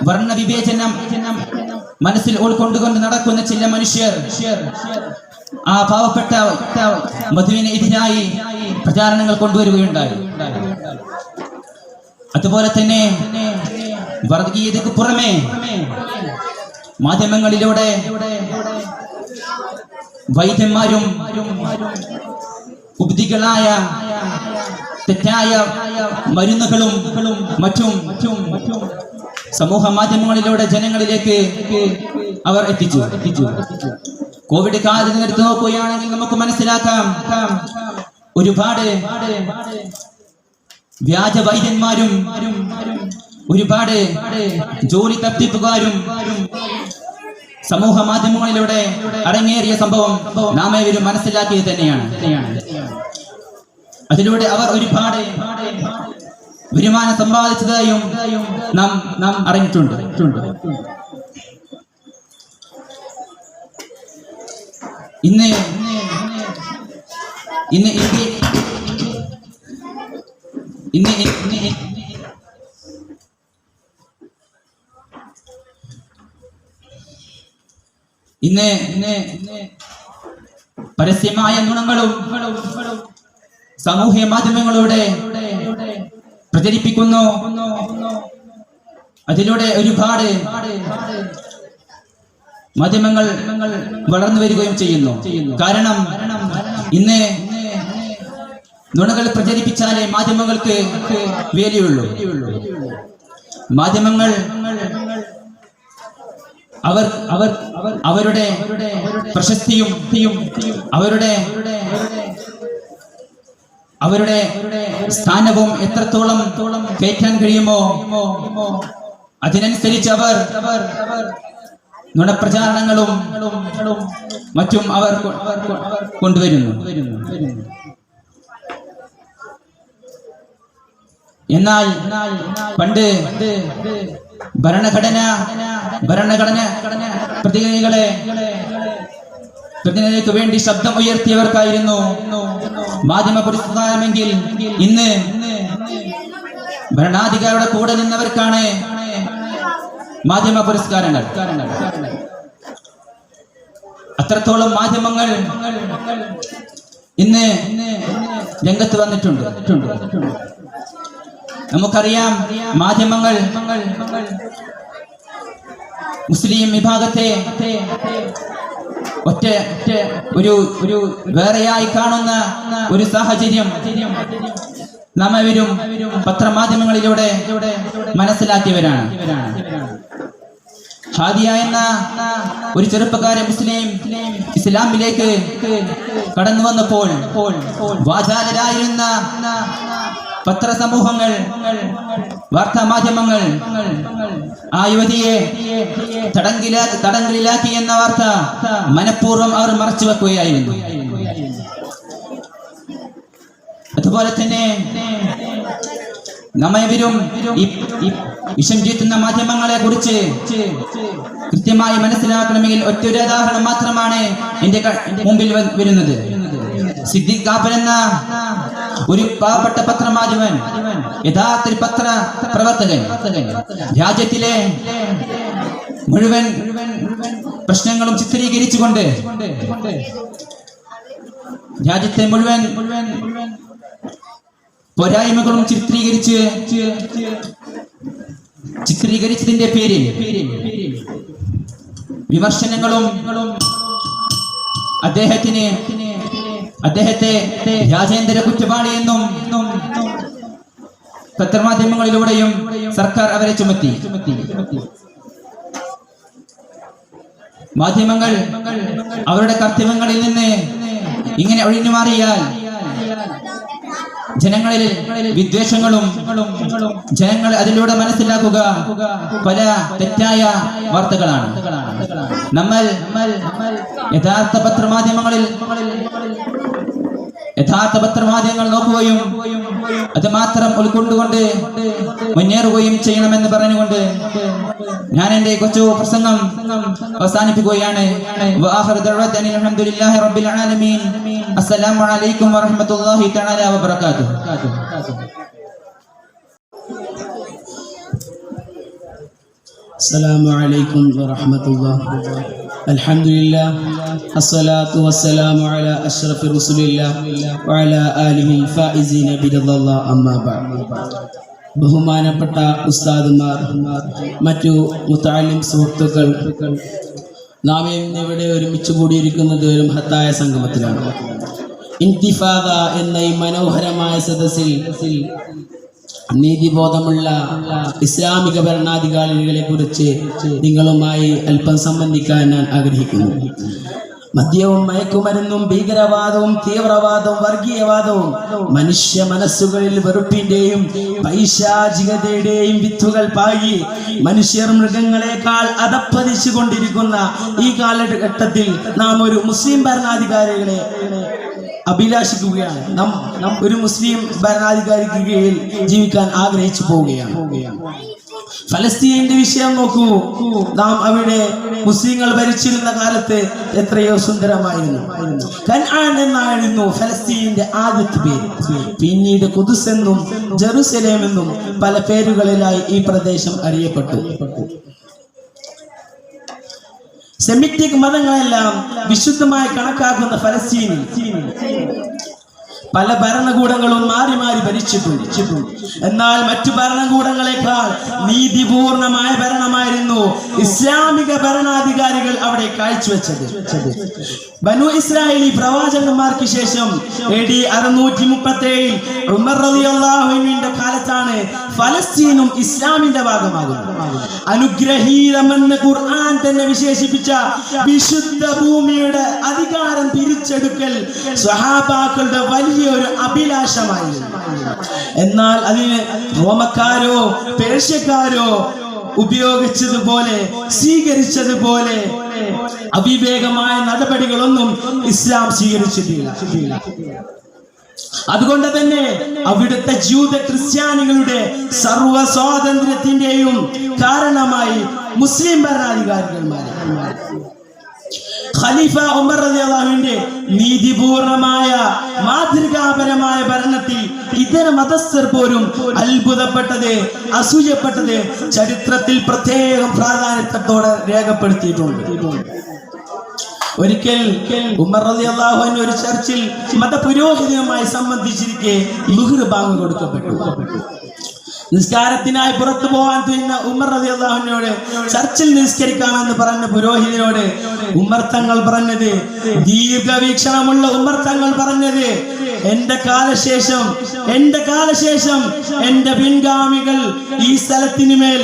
വർണ്ണവിവേചനം മനസ്സിൽ ഉൾക്കൊണ്ടുകൊണ്ട് നടക്കുന്ന ചില മനുഷ്യർ ആ പാവപ്പെട്ട മധുവിനെതിരായി പ്രചാരണങ്ങൾ കൊണ്ടുവരികയുണ്ടായി. അതുപോലെ തന്നെ വർഗീയതയ്ക്ക് പുറമെ മാധ്യമങ്ങളിലൂടെ വൈദ്യന്മാരും ഉപദികളായ തെറ്റായ മരുന്നുകളും മറ്റും സമൂഹ മാധ്യമങ്ങളിലൂടെ ജനങ്ങളിലേക്ക് അവർ എത്തിച്ചു. കോവിഡ് കാലത്ത് എടുത്തു നോക്കുകയാണെങ്കിൽ നമുക്ക് മനസ്സിലാക്കാം, ഒരുപാട് വ്യാജ വൈദ്യന്മാരും ഒരുപാട് ജോലി തട്ടിപ്പുകാരും സമൂഹ മാധ്യമങ്ങളിലൂടെ അരങ്ങേറിയ സംഭവം നാം ഏവരും മനസ്സിലാക്കിയത് തന്നെയാണ്. അതിലൂടെ അവർ ഒരുപാട് വരുമാനം സമ്പാദിച്ചതായും നാം അറിഞ്ഞിട്ടുണ്ട്. ഇന്ന് പരസ്യമായ നുണങ്ങളും സാമൂഹ്യ മാധ്യമങ്ങളിലൂടെ പ്രചരിപ്പിക്കുന്നു. അതിലൂടെ ഒരുപാട് മാധ്യമങ്ങൾ വളർന്നു വരികയും ചെയ്യുന്നു. കാരണം ഇന്ന് നുണകൾ പ്രചരിപ്പിച്ചാലേ മാധ്യമങ്ങൾക്ക് വേലിയുള്ളൂ. മാധ്യമങ്ങൾ അവരുടെ പ്രശസ്തിയും അവരുടെ അവരുടെ സ്ഥാനവും എത്രത്തോളം കയറ്റാൻ കഴിയുമോ അതിനനുസരിച്ച് അവർ നുണപ്രചാരണങ്ങളും മറ്റും അവർ കൊണ്ടുവരുന്നു. എന്നാൽ പണ്ട് ഭരണഘടന പ്രതിനിധികൾക്ക് വേണ്ടി ശബ്ദം ഉയർത്തിയവർക്കായിരുന്നു മാധ്യമ പുരസ്കാരമെങ്കിൽ ഇന്ന് ഭരണാധികാരിയുടെ കൂടെ നിന്നവർക്കാണ് മാധ്യമ പുരസ്കാരങ്ങൾ. അത്രത്തോളം മാധ്യമങ്ങൾ ഇന്ന് രംഗത്ത് വന്നിട്ടുണ്ട്. നമുക്കറിയാം, മാധ്യമങ്ങൾ മുസ്ലിം വിഭാഗത്തെ ഒറ്റ ഒരു വേറെയായി കാണുന്ന ഒരു സാഹചര്യം നാം ഇവരും പത്രമാധ്യമങ്ങളിലൂടെ മനസ്സിലാക്കിയവരാണ്. ഹാദിയ എന്ന ഒരു ചെറുപ്പക്കാരൻ ഇസ്ലാമിലേക്ക് കടന്നു വന്നപ്പോൾ വാചാലരായിരുന്ന പത്രസമൂഹങ്ങൾ, വാർത്താ മാധ്യമങ്ങൾ ആ യുവതിയെ തടങ്കലിലാക്കി എന്ന വാർത്ത മനഃപൂർവ്വം അവർ മറച്ചു വെക്കുകയായിരുന്നു. അതുപോലെ തന്നെ നമ്മവരും വിഷം ചീറ്റുന്ന മാധ്യമങ്ങളെ കുറിച്ച് കൃത്യമായി മനസ്സിലാക്കണമെങ്കിൽ ഒറ്റൊരു ഉദാഹരണം മാത്രമാണ് എന്റെ മുമ്പിൽ വരുന്നത്. സിദ്ദീഖ് കാപ്പൻ എന്ന ഒരു പാവപ്പെട്ട പത്രമാധ്യമൻ, യഥാർത്ഥ പത്ര പ്രവർത്തകൻ, രാജ്യത്തിലെ മുഴുവൻ പ്രശ്നങ്ങളും ചിത്രീകരിച്ചുകൊണ്ട് രാജ്യത്തെ മുഴുവൻ പോരായ്മകളും ചിത്രീകരിച്ചതിന്റെ പേരിൽ വിമർശനങ്ങളും അദ്ദേഹത്തെ രാജ്യാന്തര കുറ്റവാളി എന്നും പത്രമാധ്യമങ്ങളിലൂടെയും സർക്കാർ അവരെ ചുമത്തി. മാധ്യമങ്ങൾ അവരുടെ കർത്തവ്യങ്ങളിൽ നിന്ന് ഇങ്ങനെ ഒഴിഞ്ഞു മാറിയാൽ ജനങ്ങളിൽ വിദ്വേഷങ്ങളും ജനങ്ങൾ അതിലൂടെ മനസ്സിലാക്കുക പല തെറ്റായ വാർത്തകളാണ്. നമ്മൾ യഥാർത്ഥ പത്രമാധ്യമങ്ങൾ നോക്കുകയും അത് മാത്രം ഉൾക്കൊണ്ടുകൊണ്ട് മുന്നേറുകയും ചെയ്യണമെന്ന് പറഞ്ഞുകൊണ്ട് ഞാൻ എന്റെ കൊച്ചു പ്രസംഗം അവസാനിപ്പിക്കുകയാണ്. അസ്സലാമു അലൈക്കും വറഹ്മത്തുള്ളാഹി തആല വബറകാതുഹു. السلام عليكم ورحمة الله. الحمد لله الصلاة والسلام على أشرف رسول الله وعلى آله الفائزين برضا الله أما بعد. ബഹുമാനപ്പെട്ട ഉസ്താദുമാർ, മറ്റു മുതഅല്ലിം സുഹൃത്തുക്കൾ, നാം ഇന്നിവിടെ ഒരുമിച്ച് കൂടിയിരിക്കുന്നത് ഒരു മഹത്തായ സംഗമത്തിലാണ്. ഇന്തിഫാദ എന്ന ഈ മനോഹരമായ സദസ്സിൽ നീതിബോധമുള്ള ഇസ്ലാമിക ഭരണാധികാരികളെ കുറിച്ച് നിങ്ങളുമായി അല്പം സംബന്ധിക്കാൻ ഞാൻ ആഗ്രഹിക്കുന്നു. മദ്യവും മയക്കുമരുന്നും ഭീകരവാദവും തീവ്രവാദവും വർഗീയവാദവും മനുഷ്യ മനസ്സുകളിൽ വെറുപ്പിന്റെയും പൈശാചികതയുടെയും വിത്തുകൾ പാകി മനുഷ്യർ മൃഗങ്ങളെക്കാൾ അധപ്പതിച്ചു കൊണ്ടിരിക്കുന്ന ഈ കാലഘട്ടത്തിൽ നാം ഒരു മുസ്ലിം ഭരണാധികാരികളെ അഭിലാഷിക്കുകയാണ്. നാം ഒരു മുസ്ലിം ഭരണാധികാരിക്ക് കീഴിൽ ജീവിക്കാൻ ആഗ്രഹിച്ചു പോവുകയാണ്. ഫലസ്തീനിന്റെ വിഷയം നോക്കൂ. നാം അവിടെ മുസ്ലിങ്ങൾ ഭരിച്ചിരുന്ന കാലത്ത് എത്രയോ സുന്ദരമായിരുന്നു. കൻആൻ എന്നായിരുന്നു ഫലസ്തീനിന്റെ ആദ്യത്തെ പേര്. പിന്നീട് ഖുദ്സ് എന്നും ജെറുസലേം എന്നും പല പേരുകളിലായി ഈ പ്രദേശം അറിയപ്പെട്ടു. സെമിറ്റിക് മതങ്ങളെല്ലാം വിശുദ്ധമായി കണക്കാക്കുന്ന ഫലസ്തീനിൽ പല ഭരണകൂടങ്ങളും മാറി മാറി ഭരിച്ചിട്ടുണ്ട്. എന്നാൽ മറ്റു ഭരണകൂടങ്ങളെക്കാൾ നീതിപൂർണമായ ഭരണമായിരുന്നു ഇസ്ലാമിക ഭരണാധികാരികൾ അവിടെ കാഴ്ചവെച്ചത്. ബനു ഇസ്രായേലി പ്രവാചകന്മാർക്ക് ശേഷം AD 637 ഉമർ റളിയല്ലാഹു അൻഹുവിന്റെ കാലത്താണ് ഫലസ്തീനും ഇസ്ലാമിന്റെ ഭാഗമാകുന്നത്. അനുഗ്രഹീതമെന്ന് ഖുർആൻ തന്നെ വിശേഷിപ്പിച്ച വിശുദ്ധ ഭൂമിയുടെ അധികാരം തിരിച്ചെടുക്കൽ സ്വഹാബാക്കളുടെ വലിയൊരു അഭിലാഷമായിരുന്നു. എന്നാൽ അതിന് റോമക്കാരോ പേർഷ്യക്കാരോ ഉപയോഗിച്ചതുപോലെ സ്വീകരിച്ചതുപോലെ അവിവേകമായ നടപടികളൊന്നും ഇസ്ലാം സ്വീകരിച്ചിട്ടില്ല. അതുകൊണ്ട് തന്നെ അവിടുത്തെ ജൂത ക്രിസ്ത്യാനികളുടെ സർവ്വ സ്വാതന്ത്ര്യത്തിന്റെയും കാരണമായി മുസ്ലിം ഭരണാധികാരികന്മാർ ഖലീഫ ഉമർ റളിയല്ലാഹുവിന്റെ നീതിപൂർണമായ മാതൃകാപരമായ ഭരണത്തിൽ ഇതര മതസ്ഥർ പോലും അത്ഭുതപ്പെട്ടത് അസൂയപ്പെട്ടത് ചരിത്രത്തിൽ പ്രത്യേകം പ്രാധാന്യത്തോടെ രേഖപ്പെടുത്തിയിട്ടുണ്ട്. ഒരിക്കൽ ഉമർ റളിയല്ലാഹു അൻഹു ഒരു ചർച്ചിൽ മതപുരോഹിതനുമായി സംബന്ധിച്ചിരിക്കെ ളുഹ്ർ ബാങ്ക് കൊടുക്കപ്പെട്ടു. നിസ്കാരത്തിനായി പുറത്തു പോകാൻ തുനിഞ്ഞ ഉമർ റളിയല്ലാഹു അൻഹുവിനോട് ചർച്ചിൽ നിസ്കരിക്കാമെന്ന് പറഞ്ഞ പുരോഹിതനോട് ഉമർ തങ്ങൾ പറഞ്ഞത്, ദീർഘവീക്ഷണമുള്ള ഉമർ തങ്ങൾ പറഞ്ഞത്, എന്റെ കാലശേഷം എന്റെ പിൻഗാമികൾ ഈ സ്ഥലത്തിനു മേൽ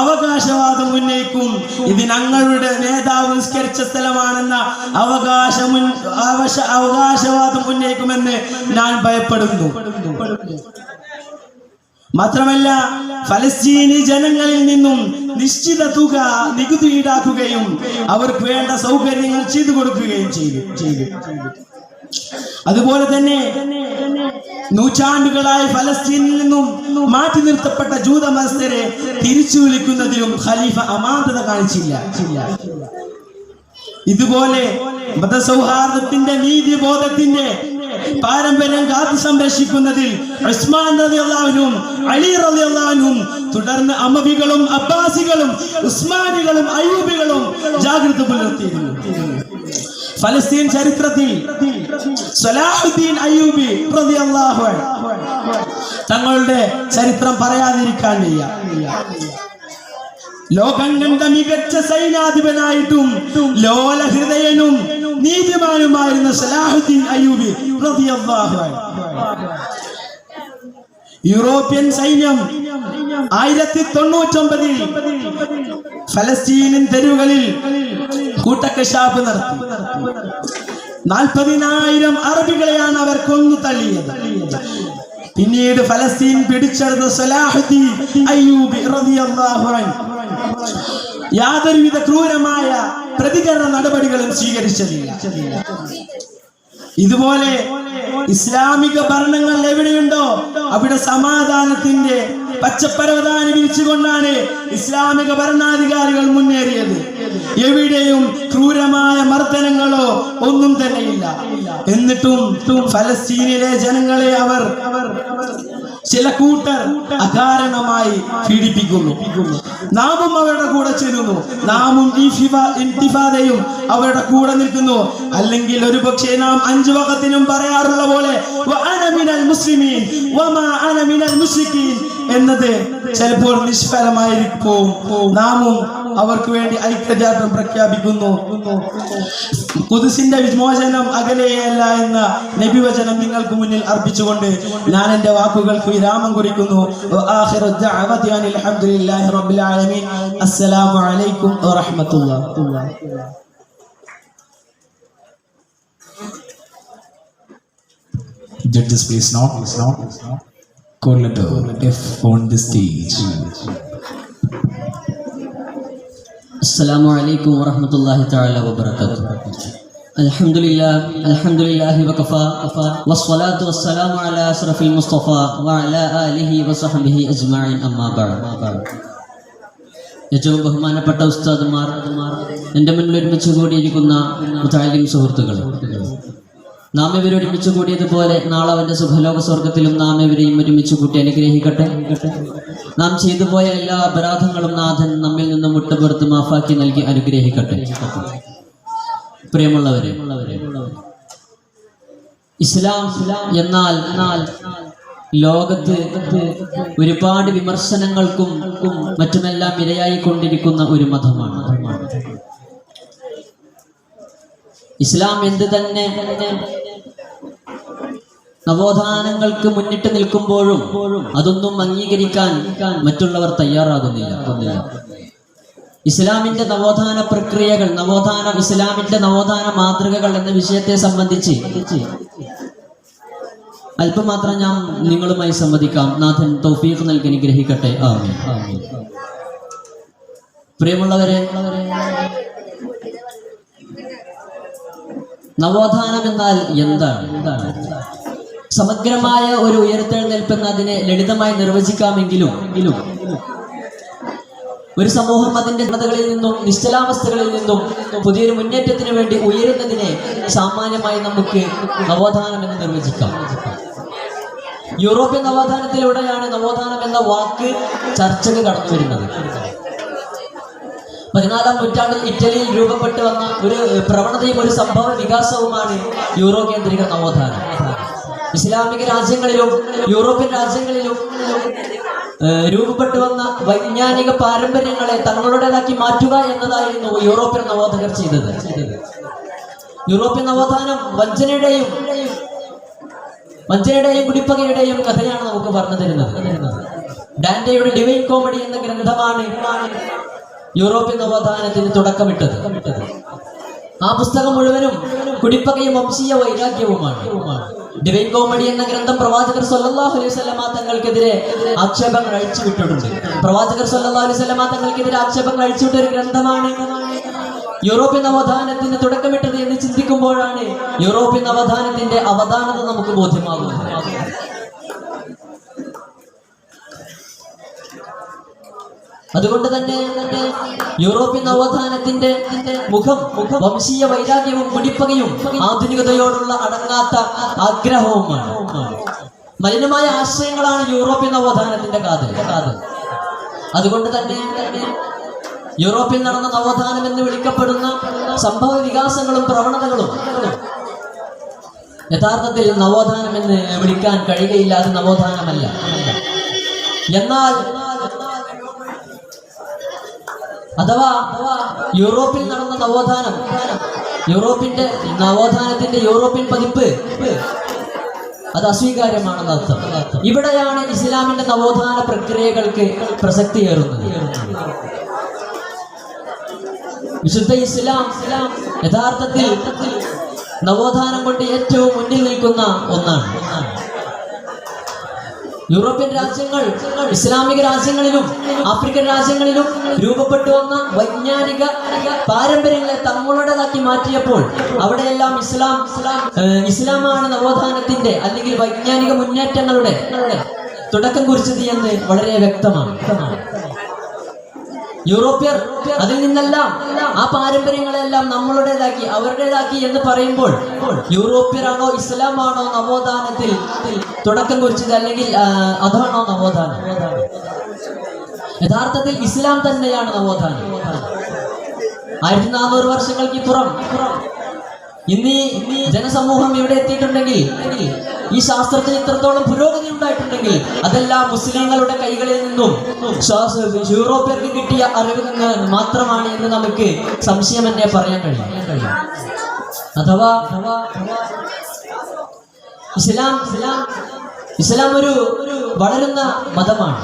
അവകാശവാദം ഉന്നയിക്കും. ഇത് ഞങ്ങളുടെ നേതാവ് നിസ്കരിച്ച സ്ഥലമാണെന്ന അവകാശവാദം ഉന്നയിക്കുമെന്ന് ഞാൻ ഭയപ്പെടുന്നു. മാത്രമല്ല ഫലസ്തീനി ജനങ്ങളിൽ നിന്നും നിശ്ചിത തുക നികുതി ഈടാക്കുകയും അവർക്ക് വേണ്ട സൗകര്യങ്ങൾ ചെയ്തു കൊടുക്കുകയും ചെയ്തു. അതുപോലെ തന്നെ നൂറ്റാണ്ടുകളായി ഫലസ്തീനിൽ നിന്നും മാറ്റി നിർത്തപ്പെട്ട ജൂതമതസ്ഥരെ തിരിച്ചു വിളിക്കുന്നതിലും ഖലീഫ അമാന്തത കാണിച്ചില്ല. ഇതുപോലെ മതസൗഹാർദ്ദത്തിന്റെ നീതിബോധത്തിന്റെ പാരമ്പര്യം കാത്തു സംരക്ഷിക്കുന്നതിൽ ഉസ്മാൻ റളിയല്ലാഹു അൻഹും അലി റളിയല്ലാഹു അൻഹും തുടർന്ന് അമവികളും അബ്ബാസികളും ഉസ്മാനികളും അയ്യൂബികളും ജാഗ്രത പുലർത്തിയിരുന്നു. ഫലസ്തീൻ ചരിത്രത്തിൽ സലാഹുദ്ദീൻ അയ്യൂബി റളിയല്ലാഹു അൻഹു തങ്ങളുടെ ചരിത്രം പറയാതിരിക്കാൻ വയ്യ. ലോകം കണ്ട മികച്ച സൈന്യാധിപനായിട്ടും ലോല ഹൃദയനും നീതിമാനുമായിരുന്ന സലാഹുദ്ദീൻ അയ്യൂബി റളിയല്ലാഹു അൻഹു യൂറോപ്യൻ സൈന്യം 1099 ഫലസ്തീനിൻ തെരുവുകളിൽ കൂട്ടക്കശാപ്പ് നടത്തി. 40,000 അറബികളെയാണ് അവർ കൊന്നു തള്ളിയത്. പിന്നീട് ഫലസ്തീൻ പിടിച്ചെടുത്ത സലാഹുദ്ദീൻ അയ്യൂബി റളിയല്ലാഹു അൻഹു യാതൊരുവിധ ക്രൂരമായ പ്രതികരണ നടപടികളും സ്വീകരിച്ചതില്ല. ഇതുപോലെ ഇസ്ലാമിക ഭരണങ്ങൾ എവിടെയുണ്ടോ അവിടെ സമാധാനത്തിന്റെ പച്ചപ്പരവതാനി വിരിച്ചുകൊണ്ടാണ് ഇസ്ലാമിക ഭരണാധികാരികൾ മുന്നേറിയത്. എവിടെയും ക്രൂരമായ മർദ്ദനങ്ങളോ ഒന്നും തന്നെയില്ല. എന്നിട്ടും ഫലസ്തീനിലെ ജനങ്ങളെ അവർ ചില കൂട്ടർ അകാരണമായി പീഡിപ്പിക്കുന്നു. നാമും അവരുടെ കൂടെ ചേരുന്നു. നാമും ഇന്തിഫാദയും അവരുടെ കൂടെ നിൽക്കുന്നു. അല്ലെങ്കിൽ ഒരു പക്ഷേ നാം 5 വഖത്തിനും പറയാറുള്ള പോലെ വഅന മിനൽ മുസ്ലിമീൻ വമാ അന മിനൽ മുശ്രിക്കീൻ എന്നത് ചിലപ്പോൾ നിഷ്ഫലമായിരിക്കും. നാമും അവർക്ക് വേണ്ടി ഐക്യദാർഢ്യം പ്രഖ്യാപിക്കുന്നു. ഖുദ്സിന്റെ വിമോചനം അകലെയല്ല എന്ന നബിവചനം നിങ്ങൾക്ക് മുന്നിൽ അർപ്പിച്ചുകൊണ്ട് ഞാൻ എൻ്റെ വാക്കുകൾക്ക് വിരാമം കുറിക്കുന്നു. വആഖിറു ദഅവതി അനിൽ ഹംദുലില്ലാഹി റബ്ബിൽ ആലമീൻ. അസ്സലാമു അലൈക്കും വറഹ്മത്തുള്ളാഹി. Judges, please not. Call letter F on the stage. Assalamu alaikum wa rahmatullahi ta'ala wa barakatuh. Alhamdulillah wa kafa wassalatu wassalamu ala asrafil mustafa wa ala alihi wa sahbihi ajma'in amma ba'd. ഏറ്റവും ബഹുമാനപ്പെട്ട ഉസ്താദുമാർ, എൻ്റെ മുന്നിൽ ഒരുമിച്ച് കൂടിയിരിക്കുന്ന മുതഅല്ലിം സുഹൃത്തുക്കൾ, നാം ഇവരെ ഒരുമിച്ച് കൂടിയതുപോലെ നാളെ അവൻ്റെ സുഖലോക സ്വർഗത്തിലും നാം ഇവരെയും ഒരുമിച്ച് കൂട്ടി അനുഗ്രഹിക്കട്ടെ. നാം ചെയ്തു പോയ എല്ലാ അപരാധങ്ങളും നാഥൻ നമ്മിൽ നിന്നും മുട്ടുപുറത്ത് മാഫാക്കി നൽകി അനുഗ്രഹിക്കട്ടെ. പ്രിയമുള്ളവരെ, ഇസ്ലാം എന്നാൽ ലോകത്ത് ഒരുപാട് വിമർശനങ്ങൾക്കും മറ്റുമെല്ലാം ഇരയായിക്കൊണ്ടിരിക്കുന്ന ഒരു മതമാണ്. ഇസ്ലാം എന്ത് തന്നെ നവോത്ഥാനങ്ങൾക്ക് മുന്നിട്ട് നിൽക്കുമ്പോഴും അതൊന്നും അംഗീകരിക്കാൻ മറ്റുള്ളവർ തയ്യാറാകുന്നില്ല. ഇസ്ലാമിന്റെ നവോത്ഥാന പ്രക്രിയകൾ, ഇസ്ലാമിന്റെ നവോത്ഥാന മാതൃകകൾ എന്ന വിഷയത്തെ സംബന്ധിച്ച് അല്പം മാത്രം ഞാൻ നിങ്ങളുമായി സംവദിക്കാം. നാഥൻ തൗഫീഖ് നൽകി അനുഗ്രഹിക്കട്ടെ. ആമീൻ. പ്രിയമുള്ളവരെ, നവോത്ഥാനം എന്നാൽ എന്താണ്? സമഗ്രമായ ഒരു ഉയർത്തെഴുന്നേൽപ്പെന്ന് അതിനെ ലളിതമായി നിർവചിക്കാമെങ്കിലും ഒരു സമൂഹം അതിന്റെ ജനതകളിൽ നിന്നും നിശ്ചലാവസ്ഥകളിൽ നിന്നും പുതിയൊരു മുന്നേറ്റത്തിന് വേണ്ടി ഉയരുന്നതിനെ സാമാന്യമായി നമുക്ക് നവോത്ഥാനം എന്ന് നിർവചിക്കാം. യൂറോപ്യൻ നവോത്ഥാനത്തിലൂടെയാണ് നവോത്ഥാനം എന്ന വാക്ക് ചർച്ചകൾ കടന്നു വരുന്നത്. 14-ാം നൂറ്റാണ്ടിൽ ഇറ്റലിയിൽ രൂപപ്പെട്ടു വന്ന ഒരു പ്രവണതയും ഒരു സംഭവ വികാസവുമാണ് യൂറോ കേന്ദ്രിക നവോത്ഥാനം. ഇസ്ലാമിക രാജ്യങ്ങളിലും യൂറോപ്യൻ രാജ്യങ്ങളിലും രൂപപ്പെട്ടു വന്ന വൈജ്ഞാനിക പാരമ്പര്യങ്ങളെ തങ്ങളുടേതാക്കി മാറ്റുക എന്നതായിരുന്നു യൂറോപ്യൻ നവോത്ഥകർ ചെയ്തത്. യൂറോപ്യൻ നവോത്ഥാനം വഞ്ചനയുടെയും കുടിപ്പകയുടെയും കഥയാണ് നമുക്ക് പറഞ്ഞു തരുന്നത്. ഡാന്റെയുടെ ഡിവൈൻ കോമഡി എന്ന ഗ്രന്ഥമാണ് യൂറോപ്യൻ നവോത്ഥാനത്തിന് തുടക്കമിട്ടത്. ആ പുസ്തകം മുഴുവനും കുടിപ്പകയും വംശീയ വൈരാഗ്യവുമാണ്. ഡിവൈൻ കോമഡി എന്ന ഗ്രന്ഥം പ്രവാചകർ സല്ലല്ലാഹു അലൈഹി വസല്ലമ തങ്ങൾക്കെതിരെ ആക്ഷേപങ്ങൾ അഴിച്ചുവിട്ടിട്ടുണ്ട്. പ്രവാചകർ സല്ലല്ലാഹു അലൈഹി വസല്ലമ തങ്ങൾക്കെതിരെ ആക്ഷേപങ്ങൾ അഴിച്ചുവിട്ട ഒരു ഗ്രന്ഥമാണ് യൂറോപ്യൻ നവോത്ഥാനത്തിന് തുടക്കമിട്ടത് എന്ന് ചിന്തിക്കുമ്പോഴാണ് യൂറോപ്യൻ നവോത്ഥാനത്തിന്റെ അവധാനത നമുക്ക് ബോധ്യമാകുന്നത്. അതുകൊണ്ട് തന്നെ യൂറോപ്യൻ നവോത്ഥാനത്തിന്റെ മുഖം വംശീയ വൈരാഗ്യവും കുടിപ്പകയും ആധുനികതയോടുള്ള അടങ്ങാത്ത ആഗ്രഹവുമാണ്. മലിനമായ ആശയങ്ങളാണ് യൂറോപ്യൻ നവോത്ഥാനത്തിന്റെ കാതൽ. അതുകൊണ്ട് തന്നെ യൂറോപ്പിൽ നടന്ന നവോത്ഥാനം എന്ന് വിളിക്കപ്പെടുന്ന സംഭവ വികാസങ്ങളും പ്രവണതകളും യഥാർത്ഥത്തിൽ നവോത്ഥാനം എന്ന് വിളിക്കാൻ കഴിയുകയില്ല. അത് നവോത്ഥാനമല്ല. എന്നാൽ അഥവാ യൂറോപ്പിൽ നടന്ന നവോത്ഥാനം, നവോത്ഥാനത്തിന്റെ യൂറോപ്യൻ പതിപ്പ് അത് അസ്വീകാര്യമാണെന്ന് അർത്ഥം. ഇവിടെയാണ് ഇസ്ലാമിന്റെ നവോത്ഥാന പ്രക്രിയകൾക്ക് പ്രസക്തിയേറുന്നത്. വിശുദ്ധ ഇസ്ലാം യഥാർത്ഥത്തിൽ നവോത്ഥാനം കൊണ്ട് ഏറ്റവും മുന്നിൽ നിൽക്കുന്ന ഒന്നാണ്. യൂറോപ്യൻ രാജ്യങ്ങൾ ഇസ്ലാമിക രാജ്യങ്ങളിലും ആഫ്രിക്കൻ രാജ്യങ്ങളിലും രൂപപ്പെട്ടു വന്ന വൈജ്ഞാനിക പാരമ്പര്യങ്ങളെ തങ്ങളുടേതാക്കി മാറ്റിയപ്പോൾ അവിടെയെല്ലാം ഇസ്ലാമാണ് നവോത്ഥാനത്തിന്റെ അല്ലെങ്കിൽ വൈജ്ഞാനിക മുന്നേറ്റങ്ങളുടെ തുടക്കം കുറിച്ചത് എന്ന് വളരെ വ്യക്തമാണ്. യൂറോപ്യർ അതിൽ നിന്നെല്ലാം ആ പാരമ്പര്യങ്ങളെല്ലാം നമ്മളുടേതാക്കി അവരുടേതാക്കി എന്ന് പറയുമ്പോൾ യൂറോപ്യരാണോ ഇസ്ലാമാണോ നവോത്ഥാനത്തിൽ തുടക്കം കുറിച്ചത്, അല്ലെങ്കിൽ അതാണോ നവോത്ഥാനം? യഥാർത്ഥത്തിൽ ഇസ്ലാം തന്നെയാണ് നവോത്ഥാനം. 1400 വർഷങ്ങൾക്കിപ്പുറം ഇന്ന് ജനസമൂഹം ഇവിടെ എത്തിയിട്ടുണ്ടെങ്കിൽ, ഈ ശാസ്ത്രത്തിന് ഇത്രത്തോളം പുരോഗതി ഉണ്ടായിട്ടുണ്ടെങ്കിൽ അതെല്ലാം മുസ്ലിങ്ങളുടെ കൈകളിൽ നിന്നും യൂറോപ്യർക്ക് കിട്ടിയ അറിവ് നിന്ന് മാത്രമാണ് എന്ന് നമുക്ക് സംശയം തന്നെ പറയാൻ കഴിയും. അഥവാ ഇസ്ലാം ഒരു വളരുന്ന മതമാണ്.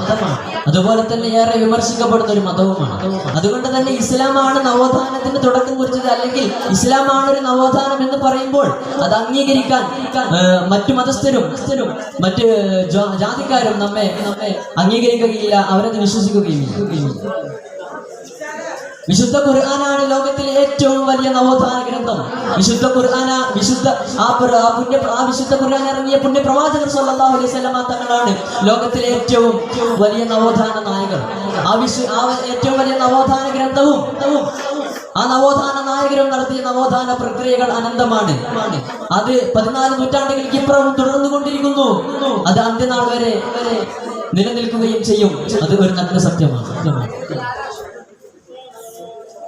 അതുപോലെ തന്നെ ഏറെ വിമർശിക്കപ്പെടുന്ന ഒരു മതവുമാണ്. അതുകൊണ്ട് തന്നെ ഇസ്ലാമാണ് നവോത്ഥാനത്തിന് തുടക്കം കുറിച്ചത്, അല്ലെങ്കിൽ ഇസ്ലാമാണ് ഒരു നവോത്ഥാനം എന്ന് പറയുമ്പോൾ അത് അംഗീകരിക്കാൻ മറ്റു മതസ്ഥരും മറ്റ് ജാതിക്കാരും നമ്മെ അംഗീകരിക്കുകയില്ല, അവരത് വിശ്വസിക്കുകയില്ല. വിശുദ്ധ ഖുർആനാണ് ലോകത്തിലെ ഏറ്റവും വലിയ നവോത്ഥാന ഗ്രന്ഥം. വിശുദ്ധ ഖുർആൻ ഇറങ്ങിയ പുണ്യ പ്രവാചകർ സല്ലല്ലാഹു അലൈഹി വസല്ലമ തങ്ങളാണ് ലോകത്തിലെ ഏറ്റവും വലിയ നവോത്ഥാന നായകർ. ആ ഏറ്റവും വലിയ നവോത്ഥാന ഗ്രന്ഥവും ആ നവോത്ഥാന നായകരും നടത്തിയ നവോത്ഥാന പ്രക്രിയകൾ അനന്തമാണ്. അത് 14 നൂറ്റാണ്ടുകൾക്ക് ഇപ്പുറവും തുടർന്നുകൊണ്ടിരിക്കുന്നു. അത് അന്ത്യനാൾ വരെ നിലനിൽക്കുകയും ചെയ്യും. അത് ഒരു നല്ല സത്യമാണ്.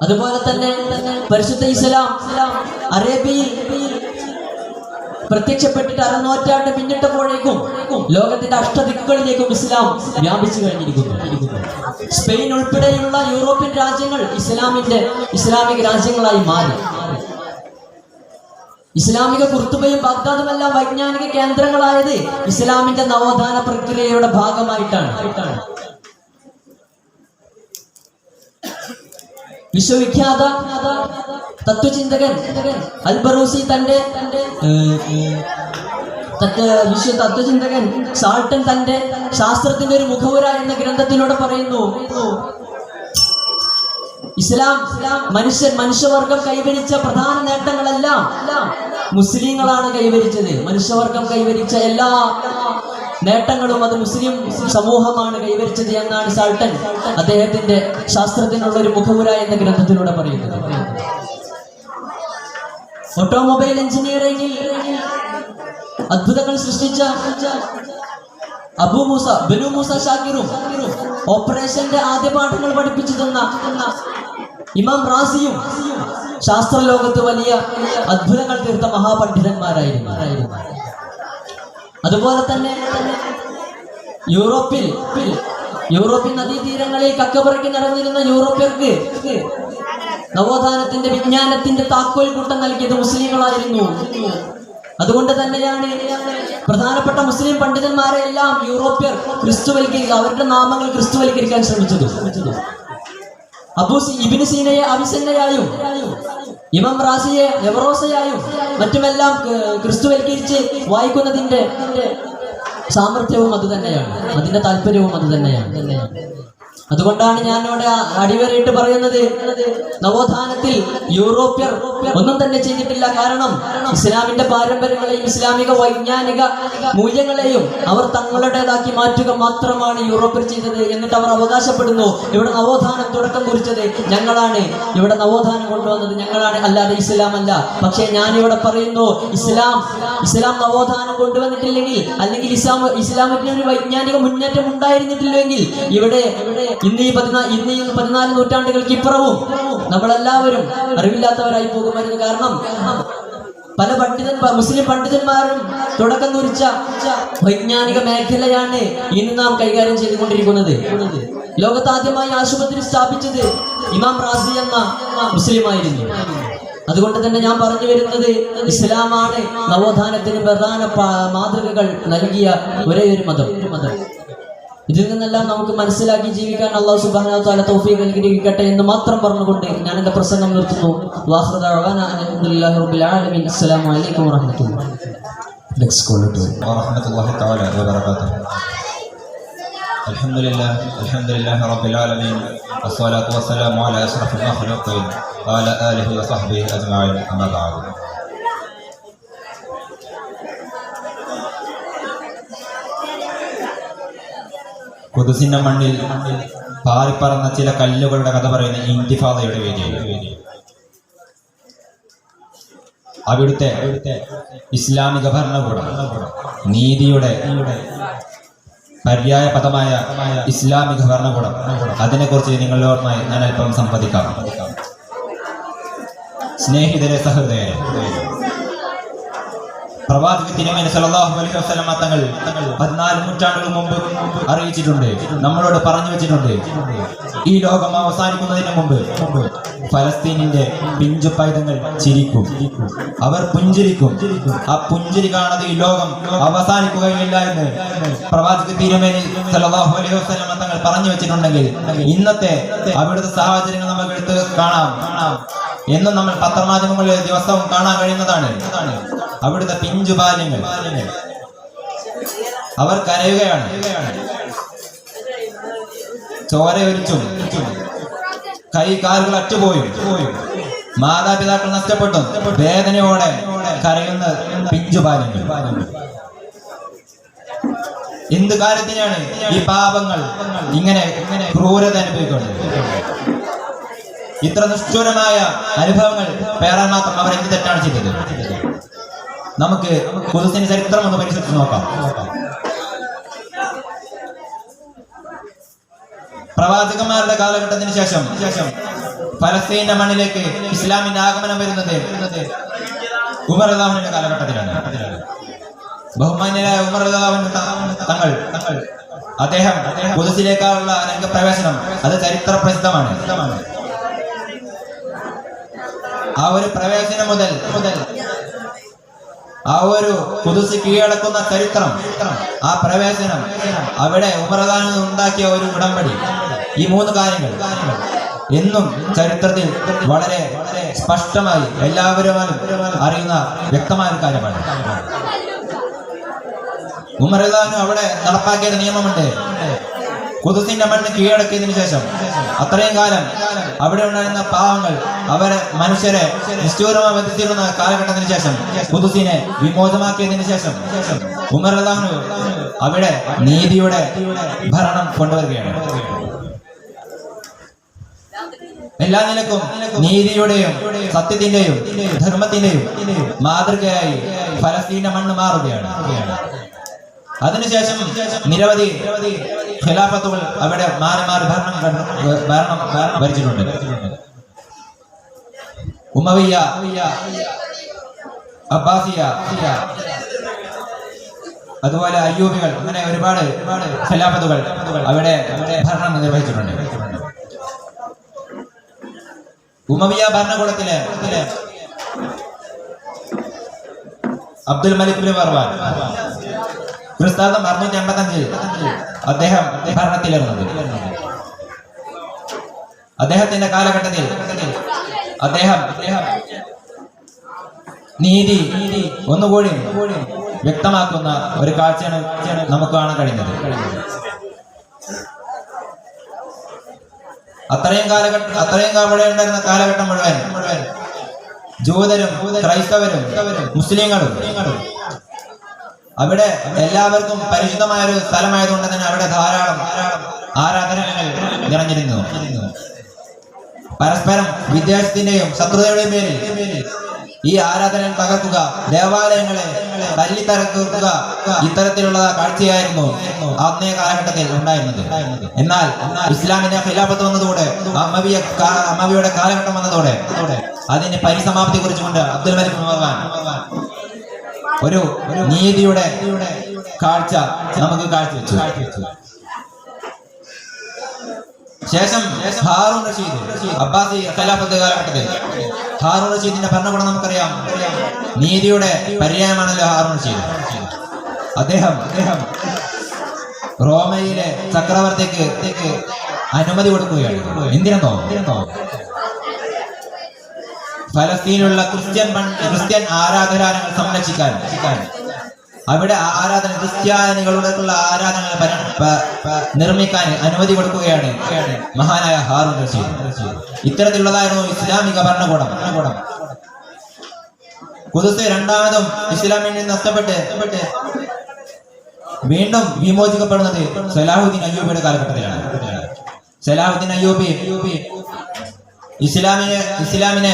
അതുപോലെ തന്നെ പരിശുദ്ധ ഇസ്ലാം അറേബ്യയിൽ പ്രത്യക്ഷപ്പെട്ടിട്ട് 6 നൂറ്റാണ്ട് പിന്നിട്ടപ്പോഴേക്കും ലോകത്തിന്റെ അഷ്ടദിക്കുകളിലേക്കും ഇസ്ലാം വ്യാപിച്ചു കഴിഞ്ഞിരിക്കുന്നു. സ്പെയിൻ ഉൾപ്പെടെയുള്ള യൂറോപ്യൻ രാജ്യങ്ങൾ ഇസ്ലാമിക രാജ്യങ്ങളായി മാറി. ഇസ്ലാമിക കുർത്തുബയും ബാഗ്ദാദുമെല്ലാം വൈജ്ഞാനിക കേന്ദ്രങ്ങളായത് ഇസ്ലാമിന്റെ നവോത്ഥാന പ്രക്രിയയുടെ ഭാഗമായിട്ടാണ്. വിശ്വവിഖ്യാത തത്വചിന്തകൻ അൽബറൂസി തന്റെ തത്വചിന്തകൻ സാൾട്ടൻ തന്റെ ശാസ്ത്രത്തിന്റെ ഒരു മുഖവുര എന്ന ഗ്രന്ഥത്തിലൂടെ പറയുന്നു, ഇസ്ലാം മനുഷ്യവർഗം കൈവരിച്ച പ്രധാന നേട്ടങ്ങളെല്ലാം മുസ്ലിങ്ങളാണ് കൈവരിച്ചത്. മനുഷ്യവർഗം കൈവരിച്ച എല്ലാ നേട്ടങ്ങളും അത് മുസ്ലിം സമൂഹമാണ് കൈവരിച്ചത് എന്നാണ് സാൾട്ടൻ അദ്ദേഹത്തിന്റെ ശാസ്ത്രത്തിനുള്ള ഒരു മുഖവുര എന്ന ഗ്രന്ഥത്തിലൂടെ പറയുന്നത്. ഓട്ടോമൊബൈൽ എഞ്ചിനീയറിംഗിൽ അത്ഭുതങ്ങൾ സൃഷ്ടിച്ച ബനു മൂസ ഷാക്കിറും ഓപ്പറേഷന്റെ ആദ്യ പാഠങ്ങൾ പഠിപ്പിച്ചു തന്ന ഇമാം റാസിയും ശാസ്ത്രലോകത്ത് വലിയ അത്ഭുതങ്ങൾ തീർത്ത മഹാപണ്ഡിതന്മാരായിരുന്നു. അതുപോലെ തന്നെ യൂറോപ്യൻ നദീതീരങ്ങളിൽ കക്കപുറക്കി നടന്നിരുന്ന യൂറോപ്യർക്ക് നവോത്ഥാനത്തിന്റെ വിജ്ഞാനത്തിന്റെ താക്കോൽ കൂട്ടം നൽകിയത് മുസ്ലിങ്ങളായിരുന്നു. അതുകൊണ്ട് തന്നെയാണ് പ്രധാനപ്പെട്ട മുസ്ലിം പണ്ഡിതന്മാരെ എല്ലാം യൂറോപ്യർ അവരുടെ നാമങ്ങൾ ക്രിസ്തുവൽക്കരിക്കാൻ ശ്രമിച്ചത്. ഇബ്നു സീനയെ അവിസന്നയായും ഇമാം റാസിയെ നെവറോസയായും മറ്റുമെല്ലാം ക്രിസ്തുവൽക്കരിച്ച് വായിക്കുന്നതിന്റെ സാമർഥ്യവും അത് തന്നെയാണ്, അതിന്റെ താല്പര്യവും അത് തന്നെയാണ്. അതുകൊണ്ടാണ് ഞാൻ ഇവിടെ അടിവരയിട്ട് പറയുന്നത്, നവോത്ഥാനത്തിൽ യൂറോപ്യർ ഒന്നും തന്നെ ചെയ്തിട്ടില്ല. കാരണം ഇസ്ലാമിന്റെ പാരമ്പര്യങ്ങളെയും ഇസ്ലാമിക വൈജ്ഞാനിക മൂല്യങ്ങളെയും അവർ തങ്ങളുടേതാക്കി മാറ്റുക മാത്രമാണ് യൂറോപ്യർ ചെയ്തത്. എന്നിട്ട് അവർ അവകാശപ്പെടുന്നു, ഇവിടെ നവോത്ഥാനം തുടക്കം കുറിച്ചത് ഞങ്ങളാണ്, ഇവിടെ നവോത്ഥാനം കൊണ്ടുവന്നത് ഞങ്ങളാണ്, അല്ലാതെ ഇസ്ലാം അല്ല. പക്ഷേ ഞാനിവിടെ പറയുന്നു, ഇസ്ലാം നവോത്ഥാനം കൊണ്ടുവന്നിട്ടില്ലെങ്കിൽ, അല്ലെങ്കിൽ ഇസ്ലാമിന് ഒരു വൈജ്ഞാനിക മുന്നേറ്റം ഉണ്ടായിരുന്നിട്ടില്ലെങ്കിൽ ഇവിടെ ഇന്ന് ഈ 14 നൂറ്റാണ്ടുകൾക്ക് ഇപ്പുറവും നമ്മളെല്ലാവരും അറിവില്ലാത്തവരായി പോകുമായിരുന്നു. കാരണം പല മുസ്ലിം പണ്ഡിതന്മാരും തുടക്കം കുറിച്ച വൈജ്ഞാനിക മേഖലയാണ് ഇന്ന് നാം കൈകാര്യം ചെയ്തുകൊണ്ടിരിക്കുന്നത്. ലോകത്താദ്യമായി ആശുപത്രി സ്ഥാപിച്ചത് ഇമാം റാസി എന്ന മുസ്ലിമായിരുന്നു. അതുകൊണ്ട് തന്നെ ഞാൻ പറഞ്ഞു വരുന്നത്, ഇസ്ലാമാണ് നവോത്ഥാനത്തിന് പ്രധാന മാതൃകകൾ നൽകിയ ഒരേ ഒരു മതം. ഇതിൽ നിന്നെല്ലാം നമുക്ക് മനസ്സിലാക്കി ജീവിക്കാൻ അല്ലാഹു സുബ്ഹാനഹു വ തആല തൗഫീഖ് അനുഗ്രഹിക്കട്ടെ എന്ന് മാത്രം പറഞ്ഞുകൊണ്ട് ഞാൻ എൻ്റെ പ്രസംഗം നിർത്തുന്നു. വാഖിറു ദഅവാനാ അൽഹംദുലില്ലാഹി റബ്ബിൽ ആലമീൻ. അസ്സലാമു അലൈക്കും വറഹ്മത്തുള്ളാഹി. Next caller to വറഹ്മത്തുള്ളാഹി തആല വബറകാതുഹു. അൽഹംദുലില്ലാഹി റബ്ബിൽ ആലമീൻ വസ്സലാത്തു വസ്സലാമു അലാ അഷ്റഫിൽ മഖ്ലൂഖീൻ വഅലാ ആലിഹി വസഹ്ബിഹി അജ്മഈൻ. അമ്മാ ബഅദ്. ഖുദ്സിന്റെ മണ്ണിൽ പാറിപ്പറന്ന ചില കല്ലുകളുടെ കഥ പറയുന്ന ഇന്തിഫാദയുടെ വേദിയാണ്. അവിടുത്തെ ഇസ്ലാമിക ഭരണകൂടം, നീതിയുടെ പര്യായ പദമായ ഇസ്ലാമിക ഭരണകൂടം, അതിനെക്കുറിച്ച് നിങ്ങളോടുമായി ഞാൻ അല്പം സംവദിക്കാം. സ്നേഹിതരെ, സഹൃദയരെ, പ്രവാചക തിരുമേനി സല്ലല്ലാഹു അലൈഹി വസല്ലം തങ്ങൾ 14 നൂറ്റാണ്ടുകൾ മുമ്പ് അറിയിച്ചിട്ടുണ്ട്, നമ്മളോട് പറഞ്ഞു വെച്ചിട്ടുണ്ട്, ഈ ലോകം അവസാനിക്കുന്നതിന് മുമ്പ് ഫലസ്തീനിന്റെ പിഞ്ചു പൈതങ്ങൾ ചിരിക്കും, അവർ പുഞ്ചിരിക്കും. ആ പുഞ്ചിരി കാണാതെ ഈ ലോകം അവസാനിക്കുകയില്ല എന്ന് പ്രവാചക തിരുമേനി സല്ലല്ലാഹു അലൈഹി വസല്ലം തങ്ങൾ പറഞ്ഞു വെച്ചിട്ടുണ്ടെങ്കിൽ, ഇന്നത്തെ അവിടുത്തെ സാഹചര്യങ്ങൾ നമുക്ക് എടുത്ത് കാണാം. എന്നും നമ്മൾ പത്രമാധ്യമങ്ങളിൽ ദിവസവും കാണാൻ കഴിയുന്നതാണ്. അവിടുത്തെ പിഞ്ചു ബാല്യങ്ങൾ അവർ കരയുകയാണ്, ചോരയൊലിച്ചും കൈകാലുകൾ അറ്റുപോയും മാതാപിതാക്കൾ നഷ്ടപ്പെട്ടും വേദനയോടെ കരയുന്ന പിഞ്ചു ബാല്യങ്ങൾ. എന്ത് കാര്യത്തിനാണ് ഈ പാപങ്ങൾ ഇങ്ങനെ ക്രൂരത അനുഭവിക്കുന്നത്? ഇത്ര നിഷ്ഠൂരമായ അനുഭവങ്ങൾ പേരാൻ മാത്രം അവർ എന്ത് തെറ്റാണ് ചെയ്തത്? നമുക്ക് ഖുദ്സിന്റെ ചരിത്രം ഒന്ന് പരിശോധിച്ച് നോക്കാം. പ്രവാചകന്മാരുടെ കാലഘട്ടത്തിന് ശേഷം ഫലസ്തീന്റെ മണ്ണിലേക്ക് ഇസ്ലാമിന്റെ ആഗമനം വരുന്നത് ഉമർ റളിയല്ലാഹുവിന്റെ കാലഘട്ടത്തിലാണ്. ബഹുമാന്യനായ ഉമർ റളിയല്ലാഹു അൻഹു തങ്ങൾ അദ്ദേഹം ഖുദ്സിലേക്കുള്ള രംഗപ്രവേശനം അത് ചരിത്ര പ്രസിദ്ധമാണ്. ആ ഒരു പ്രവേശനം മുതൽ ആ ഒരു ഖുദ്സ് കീഴടക്കുന്ന ചരിത്രം, ആ പ്രവേശനം, അവിടെ ഉമർ റളിയല്ലാഹു അൻഹു ഉണ്ടാക്കിയ ഒരു ഉടമ്പടി, ഈ 3 കാര്യങ്ങൾ എന്നും ചരിത്രത്തിൽ വളരെ സ്പഷ്ടമായി എല്ലാവരും അറിയുന്ന വ്യക്തമായ ഒരു കാര്യമാണ്. ഉമർ റളിയല്ലാഹു അൻഹു അവിടെ നടപ്പാക്കിയ നിയമമുണ്ട്. ഖുദ്സിന്റെ മണ്ണ് കീഴടക്കിയതിനു ശേഷം അത്രയും കാലം അവിടെ ഉണ്ടായിരുന്ന പാവങ്ങൾ, അവരെ മനുഷ്യരെ നിഷ്ഠൂരമായി വധിച്ചിരുന്ന കാലഘട്ടത്തിന് ശേഷം ഖുദ്സിനെ വിമോചമാക്കിയതിനു ശേഷം ഉമർ റളിയല്ലാഹു അൻഹു അവിടെ നീതിയുടെ ഭരണം കൊണ്ടുവരികയാണ്. എല്ലാ നിലക്കും നീതിയുടെയും സത്യത്തിന്റെയും ധർമ്മത്തിന്റെയും മാതൃകയായി ഫലസ്തീന്റെ മണ്ണ് മാറുകയാണ്. അതിനുശേഷം നിരവധി ഖിലാഫത്തുകൾ അവിടെ മാറി മാറി ഭരണം ഭരിച്ചിട്ടുണ്ട്. ഉമവിയ, അബ്ബാസിയ, അതുപോലെ അയ്യൂബികൾ, അങ്ങനെ ഒരുപാട് ഖിലാഫത്തുകൾ അവിടെ ഭരണം നിർവഹിച്ചിട്ടുണ്ട്. ഉമവിയ ഭരണകൂടത്തിലെ അബ്ദുൽ മലിക് ബിൻ മർവാൻ ക്രിസ്താബ്ദം 685 അദ്ദേഹം ഭരണത്തിലിരുന്നത്. അദ്ദേഹത്തിന്റെ കാലഘട്ടത്തിൽ അദ്ദേഹം നീതി ഒന്നുകൂടി വ്യക്തമാക്കുന്ന ഒരു കാഴ്ചയാണ് നമുക്ക് കാണാൻ കഴിഞ്ഞത്. അത്രയും അവിടെ ഉണ്ടായിരുന്ന കാലഘട്ടം മുഴുവൻ ജൂതരും ക്രൈസ്തവരും മുസ്ലിങ്ങളും അവിടെ എല്ലാവർക്കും പരിശുദ്ധമായ ഒരു സ്ഥലമായതുകൊണ്ട് തന്നെ അവിടെ ധാരാളം ആരാധനകൾ നിറഞ്ഞിരുന്നു. പരസ്പരം വിദ്വേഷത്തിന്റെയും ശത്രുതയുടെയും പേരിൽ ഈ ആരാധനകൾ തകർക്കുക, ദേവാലയങ്ങളെ തല്ലിത്തകർക്കുക, ഇത്തരത്തിലുള്ള കാഴ്ചയായിരുന്നു അന്നേ കാലഘട്ടത്തിൽ ഉണ്ടായിരുന്നത്. എന്നാൽ ഇസ്ലാമിന്റെ ഖിലാഫത്ത് വന്നതോടെ, അമവിയുടെ കാലഘട്ടം വന്നതോടെ അതിന്റെ പരിസമാപ്തി കുറിച്ചുകൊണ്ട് അബ്ദുൽ മലിക് ബിൻ മർവാൻ ഒരു നീതിയുടെ കാഴ്ച നമുക്ക് കാഴ്ചവെച്ചു. ശേഷം ഹാറൂൺ റഷീദ്, അബ്ബാസി ഖിലാഫത്ത് കാലഘട്ടത്തിൽ ഹാറൂൺ റഷീദിന്റെ ഭരണകൂടം നമുക്കറിയാം. നീതിയുടെ പര്യായമാണല്ലോ ഹാറൂൺ റഷീദ്. അദ്ദേഹം റോമയിലെ ചക്രവർത്തിക്ക് അനുമതി കൊടുക്കുകയാണ്. എന്തിനെന്നോ, ഫലസ്തീനിലുള്ള ക്രിസ്ത്യൻ ആരാധനാലയങ്ങൾ സംരക്ഷിക്കാൻ, അവിടെ ക്രിസ്ത്യാനികളുടെയുള്ള ആരാധനകൾ നിർമ്മിക്കാൻ അനുമതി കൊടുക്കുകയാണ് മഹാനായ ഹാറൂൺ റഷീദ്. ഇത്തരത്തിലുള്ളതായിരുന്നു ഇസ്ലാമിക ഭരണകൂടം. ഖുദ്സ് രണ്ടാമതും ഇസ്ലാമിൽ നിന്ന് നഷ്ടപ്പെട്ട് വീണ്ടും വിമോചിക്കപ്പെടുന്നത് സലാഹുദ്ദീൻ അയ്യൂബിയുടെ കാലഘട്ടത്തിലാണ്. സലാഹുദ്ദീൻ അയ്യൂബി ഇസ്ലാമിനെ